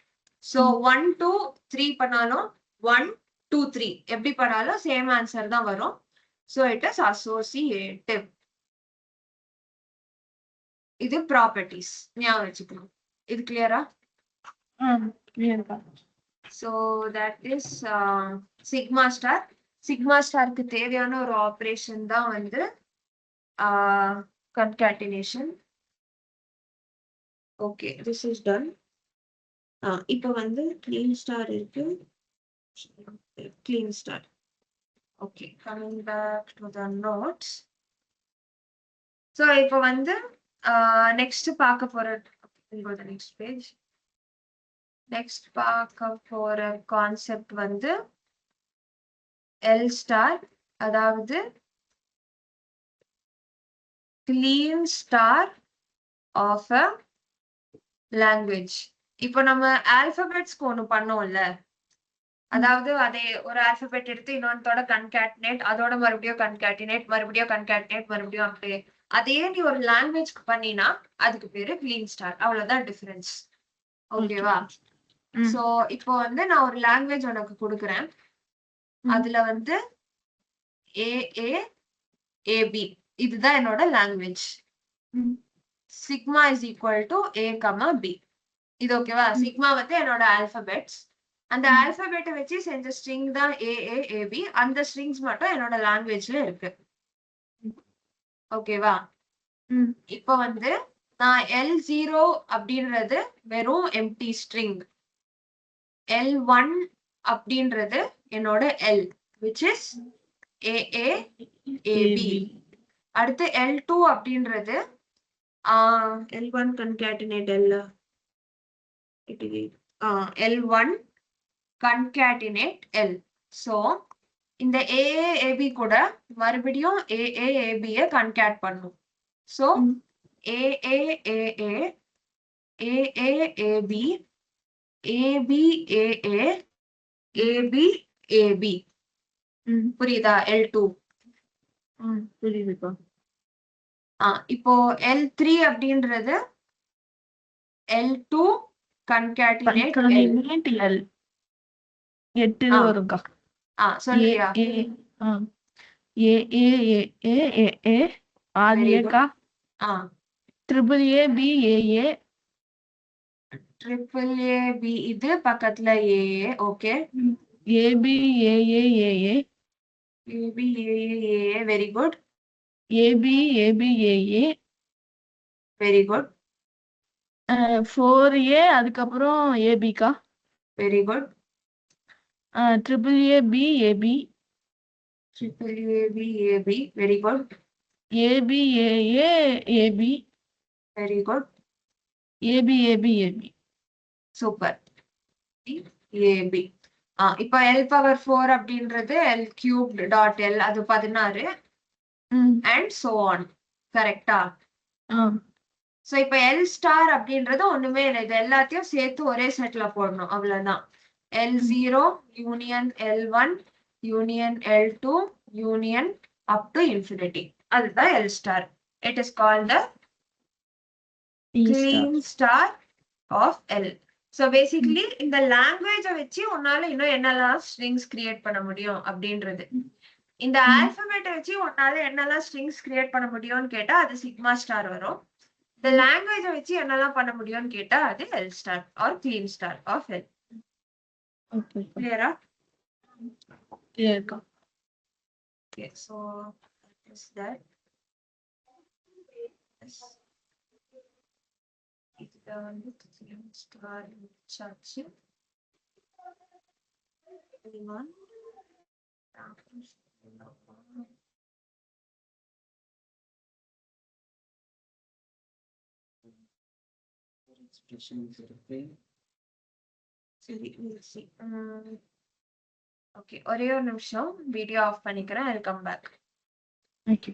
ஸோ 1 2 3 பண்ணாலும் 1 2 3 எப்படி பண்ணாலும் சேம் ஆன்சர் தான் வரும். So it is associative. இது ப்ராப்பர்ட்டிஸ் ஞாபகம் வச்சுக்கணும். இது கிளியரா? So that is sigma star. Sigma ஸ்டாருக்கு தேவையான ஒரு ஆப்ரேஷன் தான் வந்து concatenation. Okay, this is done. இப்போ வந்து கிளீன் ஸ்டார் இருக்கு. Kleene star. Okay, coming back to the notes. So இப்போ வந்து நெக்ஸ்ட் பார்க்க போற நெக்ஸ்ட் பேஜ். நெக்ஸ்ட் பார்க்க போற கான்செப்ட் வந்து எல் ஸ்டார், அதாவது Kleene star of a language. இப்போ நம்ம ஆல்பபெட்ஸ்க்கு ஒன்று பண்ணோம்ல, அதாவது அதே ஒரு ஆல்பபெட் எடுத்து இன்னொன்னோட கன்கேட்டினேட், அதோட மறுபடியும் கன்கேட்டினேட், மறுபடியும் கன்கேட்டினேட், மறுபடியும் அப்படியே அதே நீ ஒரு லாங்குவேஜ்க்கு பண்ணினா அதுக்கு பேரு கிளீன் ஸ்டார். அவ்வளவுதான் டிஃபரன்ஸ். ஓகேவா? சோ இப்போ வந்து நான் ஒரு லாங்குவேஜ் உனக்கு கொடுக்குறேன். அதுல வந்து AAAB இதுதான் என்னோட language. Sigma is equal to A, B. இது ஓகேவா? சிக்மா வந்து என்னோட ஆல்பபெட்ஸ். அந்த ஆல்பபெட்டை வச்சு செஞ்ச ஸ்ட்ரிங் தான் AAAB. அந்த ஸ்ட்ரிங்ஸ் மட்டும் என்னோட லாங்குவேஜ்ல இருக்கு. ஓகேவா? இப்போ வந்து நான் L0 அப்படின்றது வெறும் எம்டி ஸ்ட்ரிங். L1 அப்படின்றது என்னோட L which is AAAB. அடுத்து L2 அப்படின்றது L1 concatenate L1 concatenate L. So இந்த AAAB கூட மறுபடியும் AAAB கன்கேட் பண்ணும். So AAAA AAAB ABAA ABAB. புரியுதா? L2 புரியுதுப்பா. இப்போ L3 அப்படின்றது L2 concatenate L. 8 வரும்க்கா. சொல்றியா? AAAAAA ஆதியக்கா. AAABAA AAAB இது பக்கத்துல AA. Okay. ABAAAA ABAAA very good. ABABAA very good. 4A அதுக்கப்புறம் ABக்கா. Very good. AAABAB AAABAB very good. ABAAAB very good. ABABAB super. AB. இப்போ L⁴ அப்படின்றது L³ அது 16 and so on. கரெக்டா? So இப்போ L star அப்படின்றது ஒண்ணுமே இல்லை. இது எல்லாத்தையும் சேர்த்து ஒரே செட்ல போடணும், அவ்வளவுதான். L0 union L1 union L2 union up to infinity. அதுதான் L star. It is called the Kleene star of L. So basically இந்த லாங்குவேஜை வச்சு உன்னால இன்னும் என்னெல்லாம் ஸ்ட்ரிங்ஸ் கிரியேட் பண்ண முடியும் அப்படின்றது. இந்த ஆல்பபெட்டை வச்சு உன்னால என்னெல்லாம் ஸ்ட்ரிங்ஸ் கிரியேட் பண்ண முடியும்னு கேட்டா அது சிக்மா ஸ்டார் வரும். இந்த லாங்குவேஜை வச்சு என்னெல்லாம் பண்ண முடியும்னு கேட்டா அது L star or Kleene star of L. கிளியரா? கிளியர்க்கா. Okay, so is that இதுல வந்து கிளீன் ஸ்டார் சாச்சு. ஓகே, ஒரே ஒரு நிமிஷம் வீடியோ ஆஃப் பண்ணிக்கிறேன். I'll come back. Okay.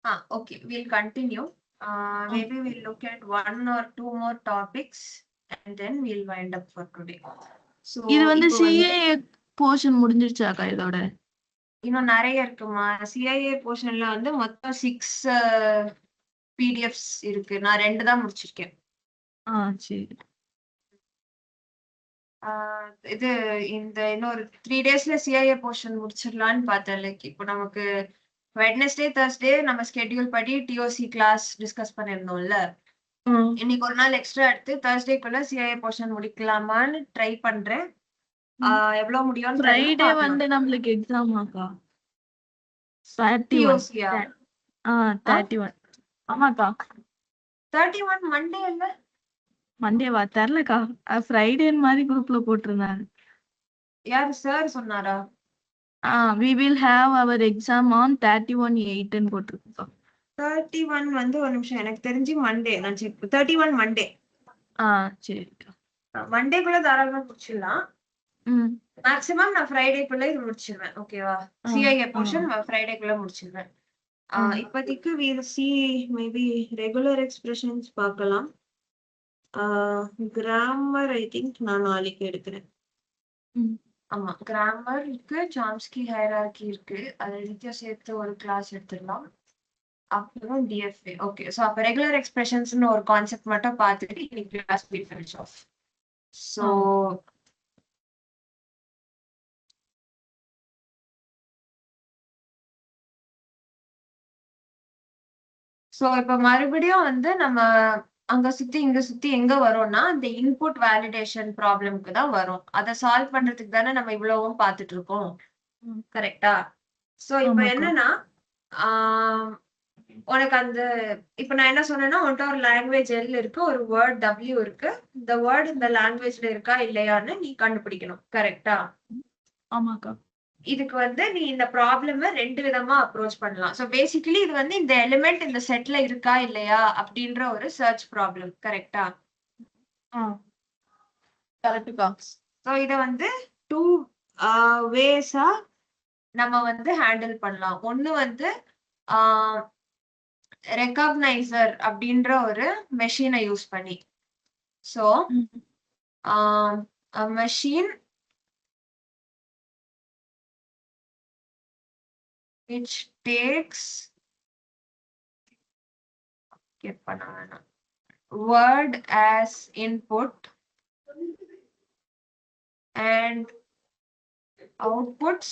Okay, we'll continue. Maybe we'll look at 1 or 2 more topics and then we'll wind up for today. So இது வந்து இப்போ வந்து சிஏஏ போர்ஷன் முடிஞ்சிருச்சாக்கா இதோட? இன்னும் நிறைய இருக்குமா. சிஐஏ போர்ஷன்ல வந்து மொத்தம் 6 பிடிஎஃப்ஸ் இருக்கு. நான் 2 தான் முடிச்சிருக்கேன். சரி. இது இந்த இன்னொரு 3 டேஸ்ல சிஐஏ போர்ஷன் முடிச்சிடலான்னு பார்த்தேன். லைக் இப்போ நமக்கு வெட்னஸ்டே தர்ஸ்டே நம்ம ஸ்கெட்யூல் படி டிஓசி கிளாஸ் டிஸ்கஸ் பண்ணிருந்தோம்ல. இன்னைக்கு ஒரு நாள் எக்ஸ்ட்ரா எடுத்து தர்ஸ்டேக்குள்ள சிஐஏ போர்ஷன் முடிக்கலாமான்னு ட்ரை பண்றேன். எவ்வளவு முடியும்னு ஃப்ரைடே வந்து நம்மளுக்கு எக்ஸாமாக்கா? 31. 31. ஆமாக்கா. 31 மண்டே இல்ல? மண்டேவா? தெரியலக்கா. ஃப்ரைடே மாதிரி குரூப்ல போட்டிருந்தாங்க. யாரு சார் சொன்னாரா? we will have our exam on 31/8 ன்னு போட்டிருக்கா. 31 வந்து ஒரு நிமிஷம், எனக்கு தெரிஞ்சு மண்டே. நான் செக் 31 மண்டே. சரிக்கா. மண்டேக்குள்ள தாராளமா முடிச்சிடலாம். மேக்ஸிமம் நான் ஃப்ரைடேக்குள்ள இது முடிச்சிருவேன். ஓகேவா? சிஐஏ போர்ஷன் ஃப்ரைடேக்குள்ள முடிச்சிருவேன். இப்போதைக்கு we'll see maybe regular expressions பார்க்கலாம். கிராமர் ஐ திங்க் நான் நாளைக்கு எடுக்கிறேன். ஆமா, கிராமர் இருக்கு, சாம்ஸ்கி ஹைரார்கி இருக்கு. அது எல்லாத்தையும் சேர்த்து ஒரு கிளாஸ் எடுத்துடலாம். அப்புறம் டிஎஃப்ஏ. ஓகே, சோ அப்ப ரெகுலர் எக்ஸ்பிரஷன்ஸ்னு ஒரு கான்செப்ட் மட்டும் பார்த்துட்டு இன்னைக்கு class we finish off. So இப்ப மறுபடியும் வந்து நம்ம அங்க சுத்தி இங்க சுத்தி எங்க வரோம்னா இந்த இன்புட் வேலிடேஷன் ப்ராப்ளம்க்கு தான் வரும். அதை சால்வ் பண்றதுக்கு தானே நம்ம இவ்வளவும் பார்த்துட்டு இருக்கோம். கரெக்டா? சோ இப்ப என்னன்னா உனக்கு அந்த இப்ப நான் என்ன சொன்னேன்னா உன்கிட்ட ஒரு லாங்குவேஜ் எல் இருக்கு, ஒரு வேர்ட் டபிள்யூ இருக்கு. இந்த வேர்ட் இந்த லாங்குவேஜ்ல இருக்கா இல்லையான்னு நீ கண்டுபிடிக்கணும். கரெக்டா? ஆமாக்கா. இதுக்கு வந்து நீ இந்த ப்ராப்ளம் 2 விதமா அப்ரோச் பண்ணலாம். சோ பேசிக்கலி இது வந்து இந்த எலிமெண்ட் இந்த செட்ல இருக்கா இல்லையா அப்படின்ற ஒரு சர்ச் ப்ராப்ளம். கரெக்டா? கரெக்ட்டுக்கா. சோ இத வந்து 2 வேஸா நம்ம வந்து ஹேண்டில் பண்ணலாம். ஒண்ணு வந்து ரெகக்னைசர் அப்படின்ற ஒரு மெஷினை யூஸ் பண்ணி. So machine which takes word as input and outputs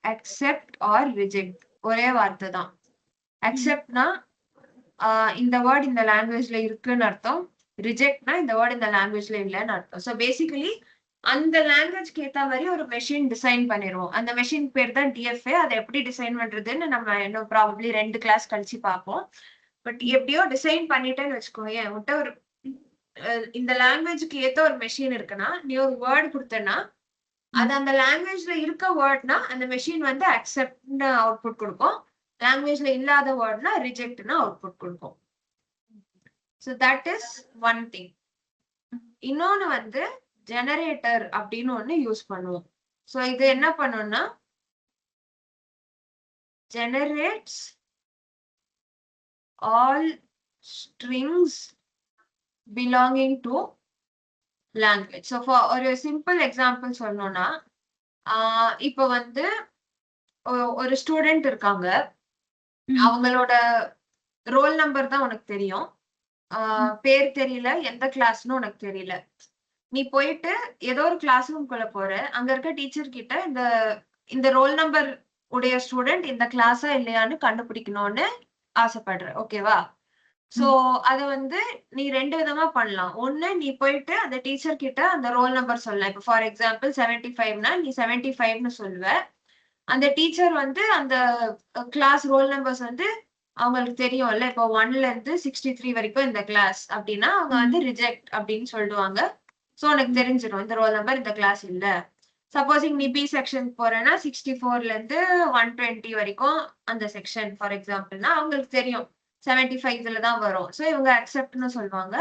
accept or reject. ஒரே வார்த்தை தான். acceptனா இந்த வேர்ட் இந்த லாங்குவேஜ்ல இருக்குன்னு அர்த்தம். ரிஜெக்ட்னா இந்த வேர்ட் இந்த லாங்குவேஜ்ல இல்லைன்னு அர்த்தம். ஸோ பேசிக்கலி அந்த லாங்குவேஜ்க்கு ஏத்த மாதிரி ஒரு மெஷின் டிசைன் பண்ணிடுவோம். அந்த மெஷின் பேர் தான் டிஎஃப்ஏ. அதை எப்படி டிசைன் பண்றதுன்னு நம்ம இன்னும் ப்ராபப்ளி 2 கிளாஸ் கழிச்சு பார்ப்போம். பட் எப்படியோ டிசைன் பண்ணிட்டேன்னு வச்சுக்கோங்க. உன்கிட்ட ஒரு இந்த லாங்குவேஜுக்கு ஏத்த ஒரு மெஷின் இருக்குன்னா நீ ஒரு வேர்டு கொடுத்தனா அது அந்த லாங்குவேஜ்ல இருக்க வேர்ட்னா அந்த மெஷின் வந்து அக்செப்ட்னு அவுட்புட் கொடுக்கும். லாங்குவேஜ்ல இல்லாத வேர்ட்னா ரிஜெக்ட்னு அவுட்புட் கொடுக்கும். So that is one thing. இன்னொன்னு வந்து ஜெனரேட்டர் அப்படின்னு ஒண்ணு யூஸ் பண்ணுவோம். சோ இது என்ன பண்ணும்னா generates all strings belonging to language. So for ஒரு சிம்பிள் எக்ஸாம்பிள் சொல்லணும்னா இப்போ வந்து ஒரு ஸ்டூடெண்ட் இருக்காங்க. அவங்களோட ரோல் நம்பர் தான் உனக்கு தெரியும், பேர் தெரியல, எந்த கிளாஸ்னு உனக்கு தெரியல. நீ போயிட்டு ஏதோ ஒரு கிளாஸ் ரூம்குள்ள போற, அங்க இருக்க டீச்சர் கிட்ட இந்த ரோல் நம்பர் உடைய ஸ்டூடெண்ட் இந்த கிளாஸா இல்லையான்னு கண்டுபிடிக்கணும்னு ஆசைப்படுற. ஓகேவா? சோ அத வந்து நீ 2 விதமா பண்ணலாம். ஒண்ணு, நீ போயிட்டு அந்த டீச்சர் கிட்ட அந்த ரோல் நம்பர் சொல்லலாம். இப்போ ஃபார் எக்ஸாம்பிள் 75னா நீ 75ன்னு சொல்லுவ. அந்த டீச்சர் வந்து அந்த கிளாஸ் ரோல் நம்பர்ஸ் வந்து அவங்களுக்கு தெரியும்ல. இப்போ 1ல இருந்து 63 வரைக்கும் இந்த கிளாஸ் அப்படின்னா அவங்க வந்து ரிஜெக்ட் அப்படின்னு சொல்லுவாங்க. சோ உனக்கு தெரிஞ்சிடும் இந்த ரோல் நம்பர் இந்த கிளாஸ் இல்ல. சப்போஸிங் நீ பி செக்ஷன் போறேன்னா 64ல இருந்து 120 வரைக்கும் அந்த செக்ஷன் ஃபார் எக்ஸாம்பிள்னா அவங்களுக்கு தெரியும் 75 இதுல தான் வரும். சோ இவங்க அக்செப்ட்னு சொல்லுவாங்க.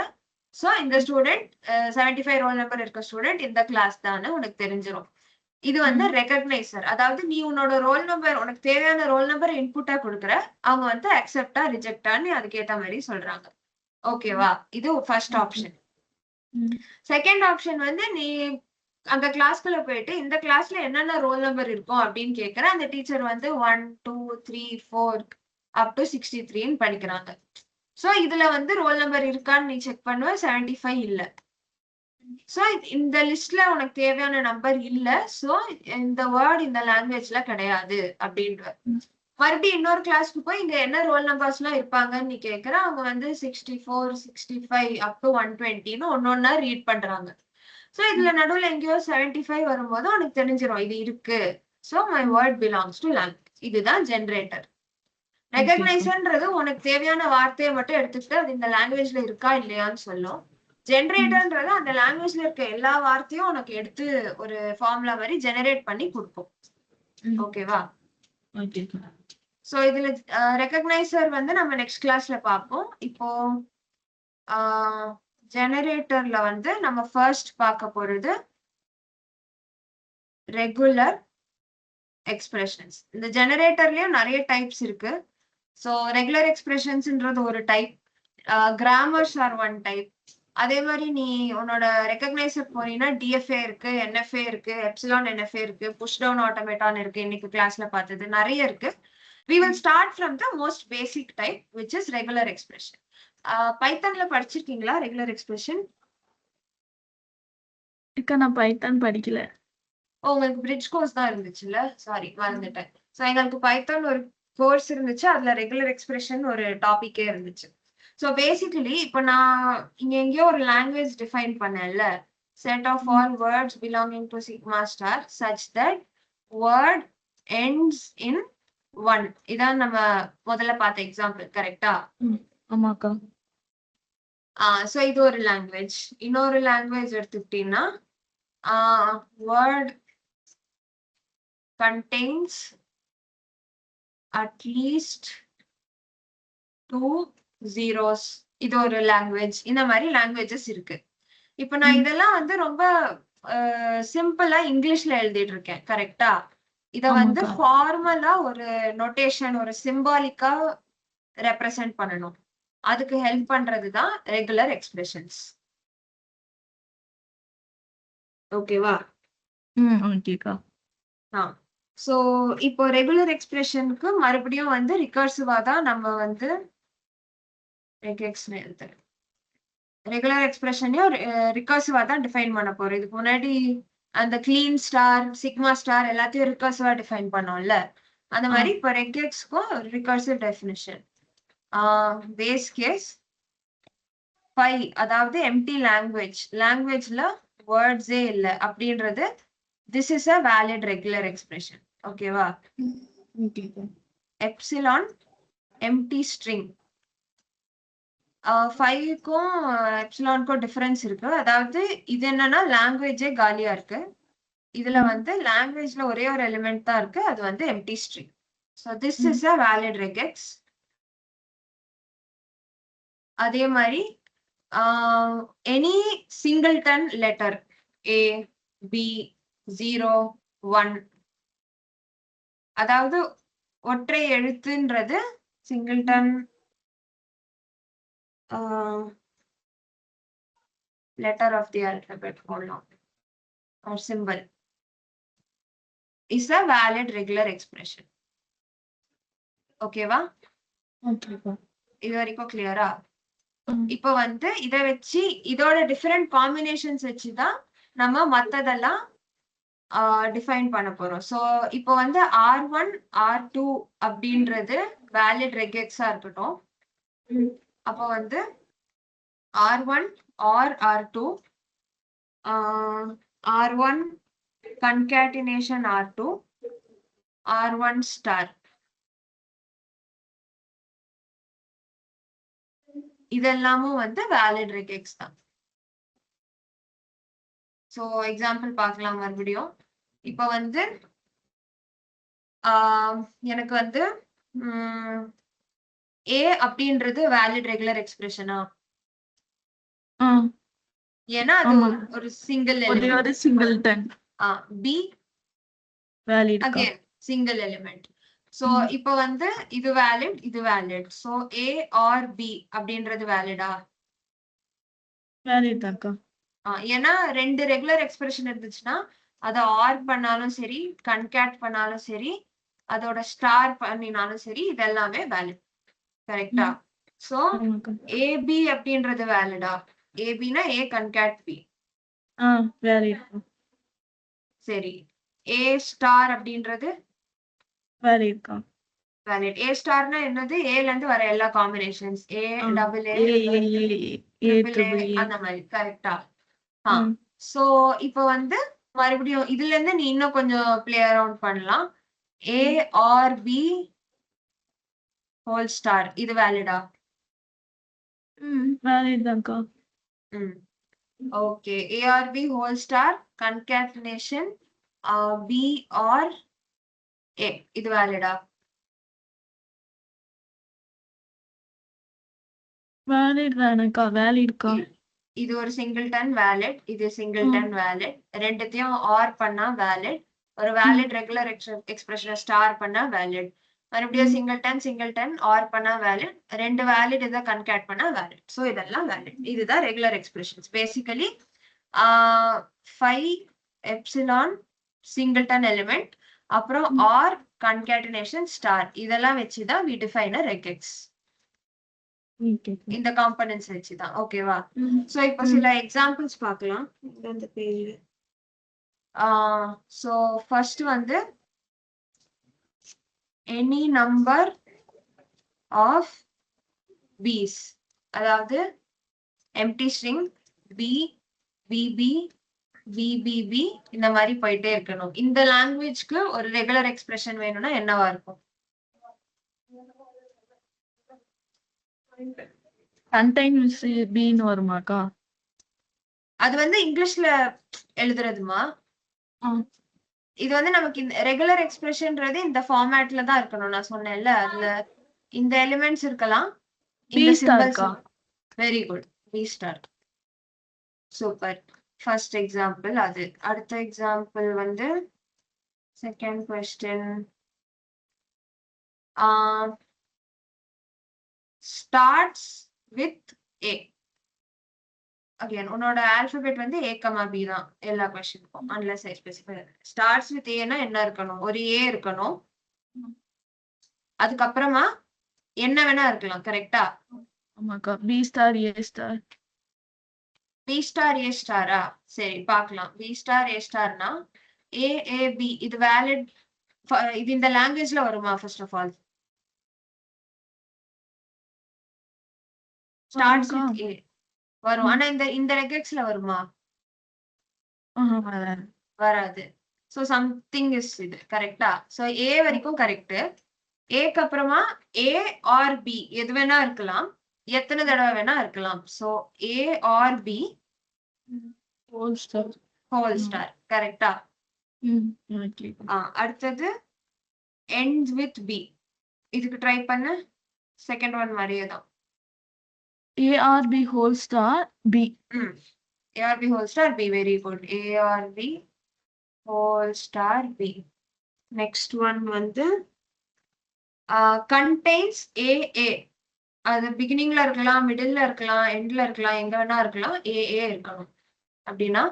சோ இந்த ஸ்டூடெண்ட் 75 ரோல் நம்பர் இருக்க ஸ்டூடெண்ட் இந்த கிளாஸ் தானே உனக்கு தெரிஞ்சிடும். இது வந்து ரெகக்னைசர். அதாவது நீ உன்னோட ரோல் நம்பர் உனக்கு தேவையான ரோல் நம்பர் இன்புட்டா கொடுக்குற, அவங்க வந்து அக்செப்டா ரிஜெக்டான்னு அதுக்கேத்த மாதிரி சொல்றாங்க. ஓகேவா? இது ஃபர்ஸ்ட் ஆப்ஷன். செகண்ட் ஆப்ஷன் வந்து நீ அந்த கிளாஸ்க்குள்ள போயிட்டு இந்த கிளாஸ்ல என்னென்ன ரோல் நம்பர் இருக்கும் அப்படின்னு கேக்குற, அந்த டீச்சர் வந்து 1 2 3 4 அப் டு 63ன்னு படிக்கிறாங்க. சோ இதுல வந்து ரோல் நம்பர் இருக்கான்னு நீ செக் பண்ணுவ, 75 இல்ல. சோ இந்த லிஸ்ட்ல உனக்கு தேவையான நம்பர் இல்ல, சோ இந்த வேர்ட் இந்த லாங்குவேஜ்ல கிடையாது அப்படின்ற. மறுபடியும் இன்னொரு கிளாஸ்க்கு போய் இங்க என்ன ரோல் நம்பர்ஸ் எல்லாம் இருப்பாங்கன்னு நீ கேக்குற, அவங்க வந்து 64 65 அப் டு 120ன்னு ஒன்னொன்னா ரீட் பண்றாங்க. சோ இதுல நடுவுல எங்கேயோ 75 வரும்போது உனக்கு தெரிஞ்சிடும் இது இருக்கு. So my word belongs to language. இதுதான் ஜெனரேட்டர். ரெகக்னைசர்ன்றது உனக்கு தேவையான வார்த்தையை மட்டும் எடுத்துக்கிட்டு அது இந்த லாங்குவேஜ்ல இருக்கா இல்லையான்னு சொல்லும். ஜெனரேட்டர்ன்றது அந்த லாங்குவேஜ்ல இருக்க எல்லா வார்த்தையும் உனக்கு எடுத்து ஒரு ஃபார்முலா மாதிரி ஜெனரேட் பண்ணி கொடுக்கும். ஓகேவா? சோ இதுல ரெகக்னைசர் வந்து நம்ம நெக்ஸ்ட் கிளாஸ்ல பார்ப்போம். இப்போ ஜெனரேட்டர்ல வந்து நம்ம ஃபர்ஸ்ட் பார்க்க போறது ரெகுலர் எக்ஸ்பிரஷன்ஸ். இந்த ஜெனரேட்டர்லயும் நிறைய டைப்ஸ் இருக்கு. சோ ரெகுலர் எக்ஸ்பிரஷன்ஸ்ன்றது ஒரு type, grammars or one type. அதே மாதிரி நீ உன்னோட ரெகக்னைசர் போனீங்கன்னா டிஎஃப்ஏ இருக்கு, என்எஃப்ஏ இருக்கு, எப்சிலான் என்எஃப்ஏ இருக்கு, புஷ் டவுன் ஆட்டோமேட்டான் இருக்கு. இன்னைக்கு கிளாஸ்ல பார்த்தது நிறைய இருக்கு. We will start from the most basic type, which is regular expression. பைத்தான்ல படிச்சிருக்கீங்களா ரெகுலர் எக்ஸ்பிரஷன்? நான் பைத்தான் படிக்கல. உங்களுக்கு பிரிட்ஜ் கோர்ஸ் தான் இருந்துச்சுல்ல? சாரி மறந்துட்டேன். சோ எங்களுக்கு பைத்தான் ஒரு கோர்ஸ் இருந்துச்சு, அதுல ரெகுலர் எக்ஸ்பிரஷன் ஒரு டாபிக்கே இருந்துச்சு. சோ பேசிக்கலி இப்போ நான் இங்க எங்கேயோ ஒரு லாங்குவேஜ் டிஃபைன் பண்ணேன்ல, set of all words belonging to sigma star such that word ends in 1. இதான் நம்ம முதல்ல பார்த்த எக்ஸாம்பிள். கரெக்டா? ஆமாக்கா. சோ இது ஒரு லாங்குவேஜ். இன்னொரு லாங்குவேஜ் எடுத்துக்கிட்டீங்கன்னா word contains at least 2 zeros. இது ஒரு லாங்குவேஜ். இந்த மாதிரி லாங்குவேஜஸ் இருக்கு. இப்ப நான் இதெல்லாம் வந்து ரொம்ப சிம்பிளா இங்கிலீஷ்ல எழுதிட்டு இருக்கேன். கரெக்டா? இத வந்து ஃபார்மலா ஒரு நோட்டேஷன், ஒரு சிம்பாலிக்கா ரெப்ரசென்ட் பண்ணணும். அதுக்கு ஹெல்ப் பண்றதுதான் ரெகுலர் எக்ஸ்பிரஷன்ஸ். ஓகேவா? ஓகேக்கா. சோ இப்போ ரெகுலர் எக்ஸ்பிரஷனுக்கு மறுபடியும் வந்து ரிகர்சிவா தான் நம்ம வந்து ரெகுலர் எக்ஸ்பிரஷனையும் ரிகர்சிவா தான் டிஃபைன் பண்ண போறோம். இதுக்கு முன்னாடி அந்த கிளீன் ஸ்டார், சிக்மா ஸ்டார் எல்லாத்தையும் ரிகர்சிவா டிஃபைன் பண்ணோம்ல, அந்த மாதிரி இப்போ ரெகெக்ஸ்க்கும் ரிகர்சிவ் டெஃபினிஷன். பேஸ் கேஸ் 5, அதாவது எம்டி லாங்குவேஜ்ல வேர்ட்ஸே இல்ல அப்படின்றது this is a valid regular expression. ஓகேவா? Epsilon empty string. 5க்கும் எப்சிலானுக்கும் டிஃபரன்ஸ் இருக்கு. அதாவது இது என்னன்னா லாங்குவேஜே காலியா இருக்கு. இதுல வந்து லாங்குவேஜ்ல ஒரே ஒரு எலிமெண்ட் தான் இருக்கு, அது வந்து empty string. So this is a valid regex. அதே மாதிரி any singleton letter A, B, 0, 1, அதாவது ஒற்றை எழுத்துன்றது singleton letter of the alphabet or symbol is a valid regular expression. ஓகேவா? இது வரைக்கும் கிளியரா? இப்போ வந்து இத வச்சு இதோட டிஃபரெண்ட் காம்பினேஷன்ஸ் வச்சுதான் நம்ம மத்ததெல்லாம் டிஃபைன் பண்ண போறோம். சோ இப்போ வந்து R1 R2 அப்படின்றது வேலிட் ரெகெக்ஸா இருக்கட்டும். அப்போ வந்து R1 or R2 R1 concatenation R2 R1 star. இதெல்லாமும் வந்து வேலிட் ரெகெக்ஸ் தான். சோ எக்ஸாம்பிள் பார்க்கலாம் மறுபடியும். இப்ப வந்து எனக்கு வந்து A அப்படின்றது வேலிட் ரெகுலர் எக்ஸ்பிரஷனா? ஏன்னா அது ஒரு சிங்கிள் சிங்கிள்டன். B வேலிட்க்கா. Again single element. சோ ம். இப்போ வந்து இது வேலிட் இது valid. So A or B அப்படின்றது வேலிடா? வேலிட் தான்க்கா. ஏன்னா 2 ரெகுலர் எக்ஸ்பிரஷன் இருந்துச்சுன்னா அதை ஆர் பண்ணாலும் சரி கன்கேட் பண்ணாலும் சரி அதோட ஸ்டார் பண்ணினாலும் சரி இது எல்லாமே வேலிட். கரெக்டா? சோ ஆமாக்கா. ஏபி அப்படின்றது வேலிடா? ஏபினா ஏ கன்கேட் பி. வேலிட்க்கா. சரி. ஏ ஸ்டார் அப்படின்றது வேலிட்க்கா. வேலிட். ஏ ஸ்டார்னா என்னது? ஏல இருந்து வர எல்லா combinations A double A triple A அந்த மாதிரி. கரெக்டா? சோ இப்போ வந்து மறுபடியும் இதுல இருந்து நீ இன்னும் கொஞ்சம் பிளே அரவுண்ட் பண்ணலாம். A or B whole star இது வேலிடா? வேலிட் தான்க்கா. Okay. A or B whole star concatenation B or A இது வேலிடா? வேலிட் தானக்கா. வேலிட்க்கா. இது ஒரு சிங்கிள்டன் வேலிட், இது சிங்கிள்டன் வேலிட். ரெண்டுத்தையும் ஆர் பண்ணா வேலிட். ஒரு வேலிட் ரெகுலர் எக்ஸ்பிரஷனை ஸ்டார் பண்ணா வேலிட். மறுபடியும் சிங்கிள்டன் ஆர் பண்ணா வேலிட். ரெண்டு வேலிட் இதை கன்கேட் பண்ணா வேலிட். சோ இதெல்லாம் வேலிட். இதுதான் regular expressions. Basically 5 epsilon singleton element அப்புறம் ஆர் கன்கேட்டனேஷன் ஸ்டார் இதெல்லாம் வச்சுதான் we define a regex. இந்த காம்பனன்ட்ஸ் வச்சுதான். ஓகேவா? சோ இப்போ சில எக்ஸாம்பிள்ஸ் பார்க்கலாம். இந்த பேஜ். சோ ஃபர்ஸ்ட் வந்து any number of b's, அதாவது empty string b bb bbb இந்த மாதிரி போயிட்டே இருக்கணும். இந்த லாங்குவேஜ்க்கு ஒரு ரெகுலர் எக்ஸ்பிரஷன் வேணும்னா என்னவா இருக்கும்? கண்டெய்ன்ஸ் பின்னு வருமாக்கா? அது வந்து இங்கிலீஷ்ல எழுதுறதுமா. இது வந்து நமக்கு இந்த ரெகுலர் எக்ஸ்பிரஷன்ன்றது இந்த ஃபார்மேட்ல தான் இருக்கணும். நான் சொன்னேன்ல அதுல இந்த எலிமெண்ட்ஸ் இருக்கலாம். இந்த symbols. Very good. B star. Super. First example அது. அடுத்த எக்ஸாம்பிள் வந்து second question. starts with a. Again உன்னோட ஆல்பபெட் வந்து a, b தான் எல்லா क्वेश्चनக்கும் unless I specify. starts with a னா என்ன இருக்கணும்? ஒரு a இருக்கணும். அதுக்கப்புறமா என்ன வேணா இருக்கலாம். கரெக்டா? ஆமாக்கா. b star a star. b star a ஸ்டாரா? சரி பார்க்கலாம். b ஸ்டார் a ஸ்டார்னா a a b இது வேலிட். இது இந்த லாங்குவேஜ்ல வருமா? First of all starts with a வரும். ஆனா இந்த ரெகெக்ஸ்ல வருமா? வராது. சோ சம்திங் இஸ் இது. கரெக்டா? சோ a வரைக்கும் கரெக்ட். ஏக்கு அப்புறமா a ஆர் b எது வேணா இருக்கலாம். எத்தனை தடவை வேணா இருக்கலாம். So a or b whole star. Whole star. கரெக்டா? அடுத்தது ends with b. இதுக்கு ட்ரை பண்ண. செகண்ட் ஒன் மாதிரியே தான். ARB whole star B. ARB whole star B. Very good. ARB whole star B. Next one வந்து contains AA. அது பிகினிங்ல இருக்கலாம், மிடில்ல இருக்கலாம், எண்ட்ல இருக்கலாம், எங்க வேணா இருக்கலாம். AA இருக்கணும். அப்படின்னா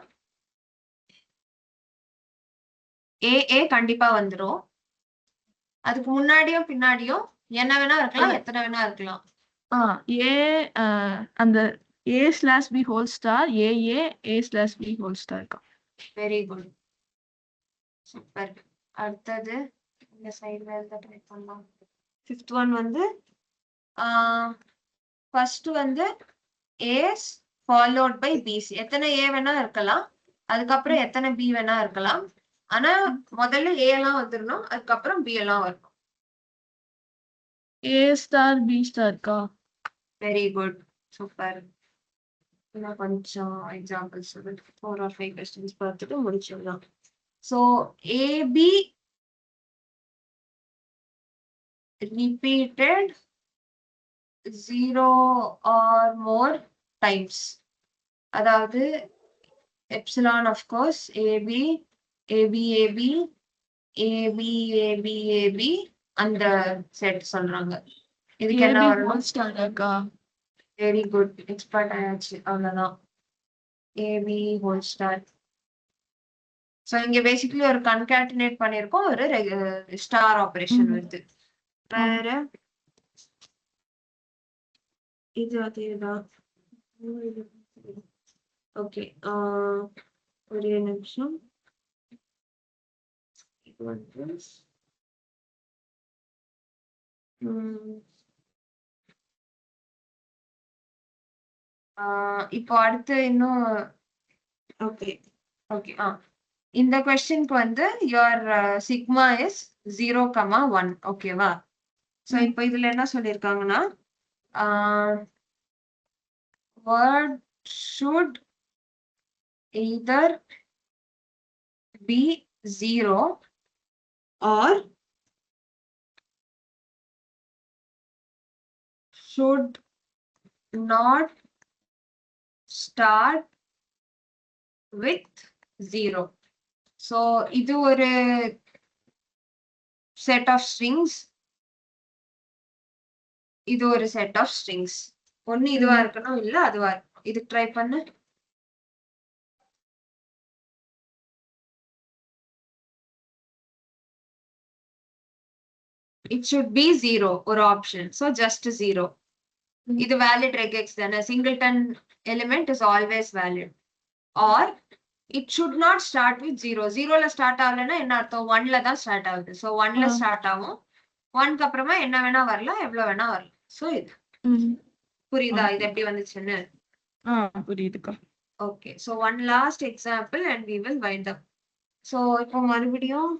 AA கண்டிப்பா வந்துரும். அதுக்கு முன்னாடியும் பின்னாடியும் என்ன வேணா இருக்கலாம், எத்தனை வேணா இருக்கலாம். அந்த A/B whole star AA A/B whole star. Very good. Super. அடுத்தது இந்த சைடுல எழுத ட்ரை பண்ணலாம். ஃபிஃப்த் ஒன் வந்து ஃபர்ஸ்ட் வந்து ஏஸ் ஃபாலோட் பை பிசி. எத்தனை ஏ வேணா இருக்கலாம், அதுக்கப்புறம் எத்தனை பி வேணா இருக்கலாம். ஆனா முதல்ல ஏ எல்லாம் வந்துடணும், அதுக்கப்புறம் பி எல்லாம் வரணும். A ஸ்டார் B ஸ்டார்க்கா? Very good. சூப்பர். இன்னும் கொஞ்சம் எக்ஸாம்பிள்ஸ் 4 or 5 questions பார்த்துட்டு முடிச்சிடலாம். So AB repeated 0 or more times. அதாவது epsilon of course AB AB AB AB AB AB அந்த செட் சொல்றாங்க. இதுக்கு என்ன ஏபி வரணும்? ஹோல் ஸ்டார்க்கா? வெரி குட், எக்ஸ்பர்ட் ஆயாச்சு. அவ்வளவுதான். AB whole star. சோ இங்க பேசிக்கலி ஒரு கன்காட்டினேட் பண்ணிருக்கோம், ஒரு ஸ்டார் ஆபரேஷன் வருது. வேற இது அதேதான். ஓகே, ஒரே நிமிஷம். இது வந்து இப்போ அடுத்து இன்னும் ஓகே ஓகே இந்த கொஸ்டினுக்கு வந்து யுவர் சிக்மா இஸ் 0,1. ஓகேவா? சோ இப்போ இதுல என்ன சொல்லிருக்காங்கன்னா word should either be 0 or should not start with 0. So இது ஒரு set of strings, இது ஒரு set of strings. ஒன்னு இதுவா இருக்கணும், இல்ல அதுவா இருக்கணும். இது ட்ரை பண்ணு. It should be 0 ஒரு option. So just 0. இது valid regex தானே. Singleton element is always valid. Or it should not start with 0. 0ல start ஆகலன்னா என்ன அர்த்தம்? 1ல தான் ஸ்டார்ட் ஆகுது. So 1ல ஸ்டார்ட் ஆகும். 1க்கு அப்புறமா என்ன வேணா வரலாம், எவ்வளவு வேணா வரலாம். So இது புரியுதா இது எப்படி வந்துச்சுன்னு? புரியுதுக்கா. Okay, so one last example and we will wind up. So இப்போ மறுபடியும்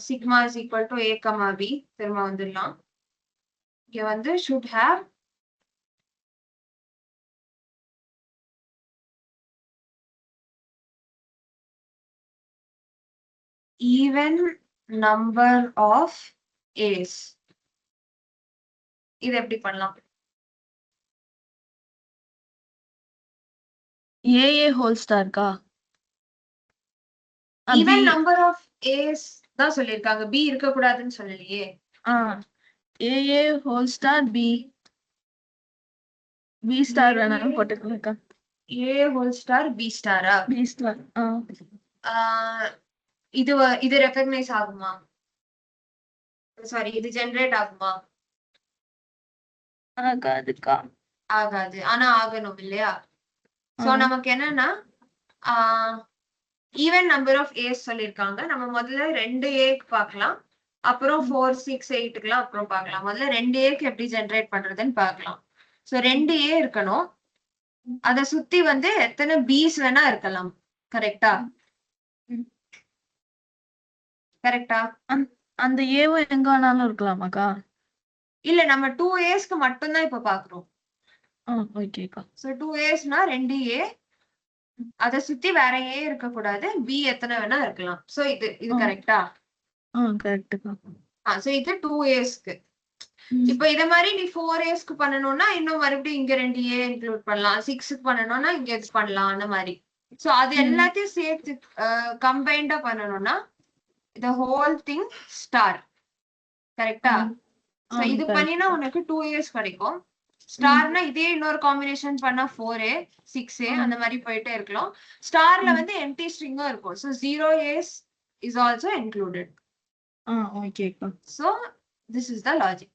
sigma is equal to a comma b திரும்ப வந்துடலாம். இங்க வந்து should have even number of a's. இது எப்படி பண்ணலாம்? ஏஏ ஹோல் ஸ்டார்க்கா? even number of a's தான் சொல்லிருக்காங்க, b இருக்க கூடாதுன்னு சொல்லலையே. AA whole star B star வேணாலும் போட்டுக்கலாம்க்கா. a ஹோல் ஸ்டார் b ஸ்டாரா? B star. இது ரெகக்னைஸ் ஆகுமா? சாரி, இது ஜெனரேட் ஆகுமா? ஆகாதுக்கா. ஆகாது, ஆனா ஆகணும் இல்லையா? சோ நமக்கு என்னன்னா ஈவன் நம்பர் ஆஃப் ஏஸ் சொல்லிருக்காங்க. நம்ம முதல்ல 2a பார்க்கலாம், அப்புறம் 4, 6, 8க்குலாம் அப்புறம் பார்க்கலாம். முதல்ல 2aக்கு எப்படி ஜெனரேட் பண்றதுன்னு பார்க்கலாம். சோ 2a இருக்கணும், அத சுத்தி வந்து எத்தனை b's வேணா இருக்கலாம். கரெக்டா? கரெக்டா? அந்த ஏவும் எங்க வேணாலும் இருக்கலாமாக்கா? இல்ல, நம்ம 2aஸ்க்கு மட்டும் தான் இப்ப பாக்குறோம். ஓகேக்கா. சோ 2aஸ்னா 2a, அத சுத்தி வேற a இருக்க கூடாது, b எத்தனை வேணா இருக்கலாம். சோ இது கரெக்டா? கரெக்ட்டுக்கா. சோ இது 2aஸ்க்கு. இப்போ இத மாதிரி நீ 4aஸ்க்கு பண்ணனும்னா இன்னும் மறுபடியும் இங்க 2a இன்க்ளூட் பண்ணலாம். 6க்கு பண்ணனும்னா இங்க இது பண்ணலாம், அந்த மாதிரி. சோ அது எல்லாத்தையும் சேர்த்து கம்பைன்டா பண்ணனும்னா the whole thing star. கரெக்டா? சோ இது பண்ணினா உனக்கு 2a's கிடைக்கும். ஸ்டார்னா இதே இன்னொரு காம்பினேஷன் பண்ணா 4a 6a அந்த மாதிரி போயிட்டே இருக்கலாம். ஸ்டார்ல வந்து எம்டி ஸ்ட்ரிங்கும் இருக்கும். So 0a's is also included. ஓகேக்கா. So this is the logic.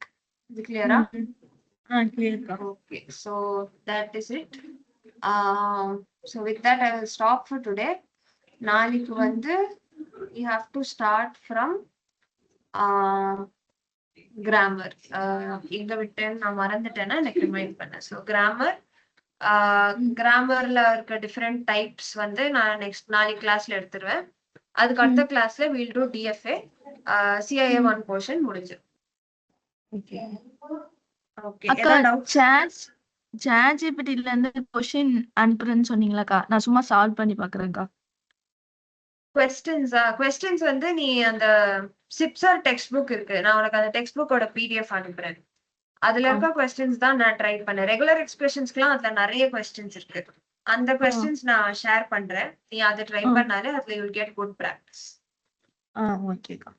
Is it clear? Clear. Okay, so that is it. So with that I will stop for today. நாளைக்கு வந்து you have to start from grammar. எங்க விட்டேன் நான் மறந்துட்டேன்னா எனக்கு remind பண்ண. So கிராமர்ல இருக்க different types வந்து நான் நெக்ஸ்ட் நாளைக்கு கிளாஸ்ல எடுத்துருவேன். அதுக்கு அடுத்த கிளாஸ்ல we'll do DFA, CIA 1 portion முடிஞ்சு. ஓகே அக்கா, ChatGPTல இருந்து क्वेश्चन அனுப்புறேன்னு சொன்னீங்களாக்கா? நான் சும்மா சால்வ் பண்ணி பார்க்கறேன்க்கா. क्वेश्चंस வந்து நீ அந்த சிப்சர் டெக்ஸ்ட் புக் இருக்கு, நான் உனக்கு அந்த டெக்ஸ்ட் புக்கோட PDF அனுப்புறேன். அதுல இருக்க क्वेश्चंस தான் நான் ட்ரை பண்ணேன். ரெகுலர் எக்ஸ்பிரஷன்ஸ்க்குலாம் அதுல நிறைய क्वेश्चंस இருக்கு. அந்த क्वेश्चंस நான் ஷேர் பண்றேன், நீ அதை ட்ரை பண்ணாலே அதுல you will get good practice. ஆ ஓகேக்கா.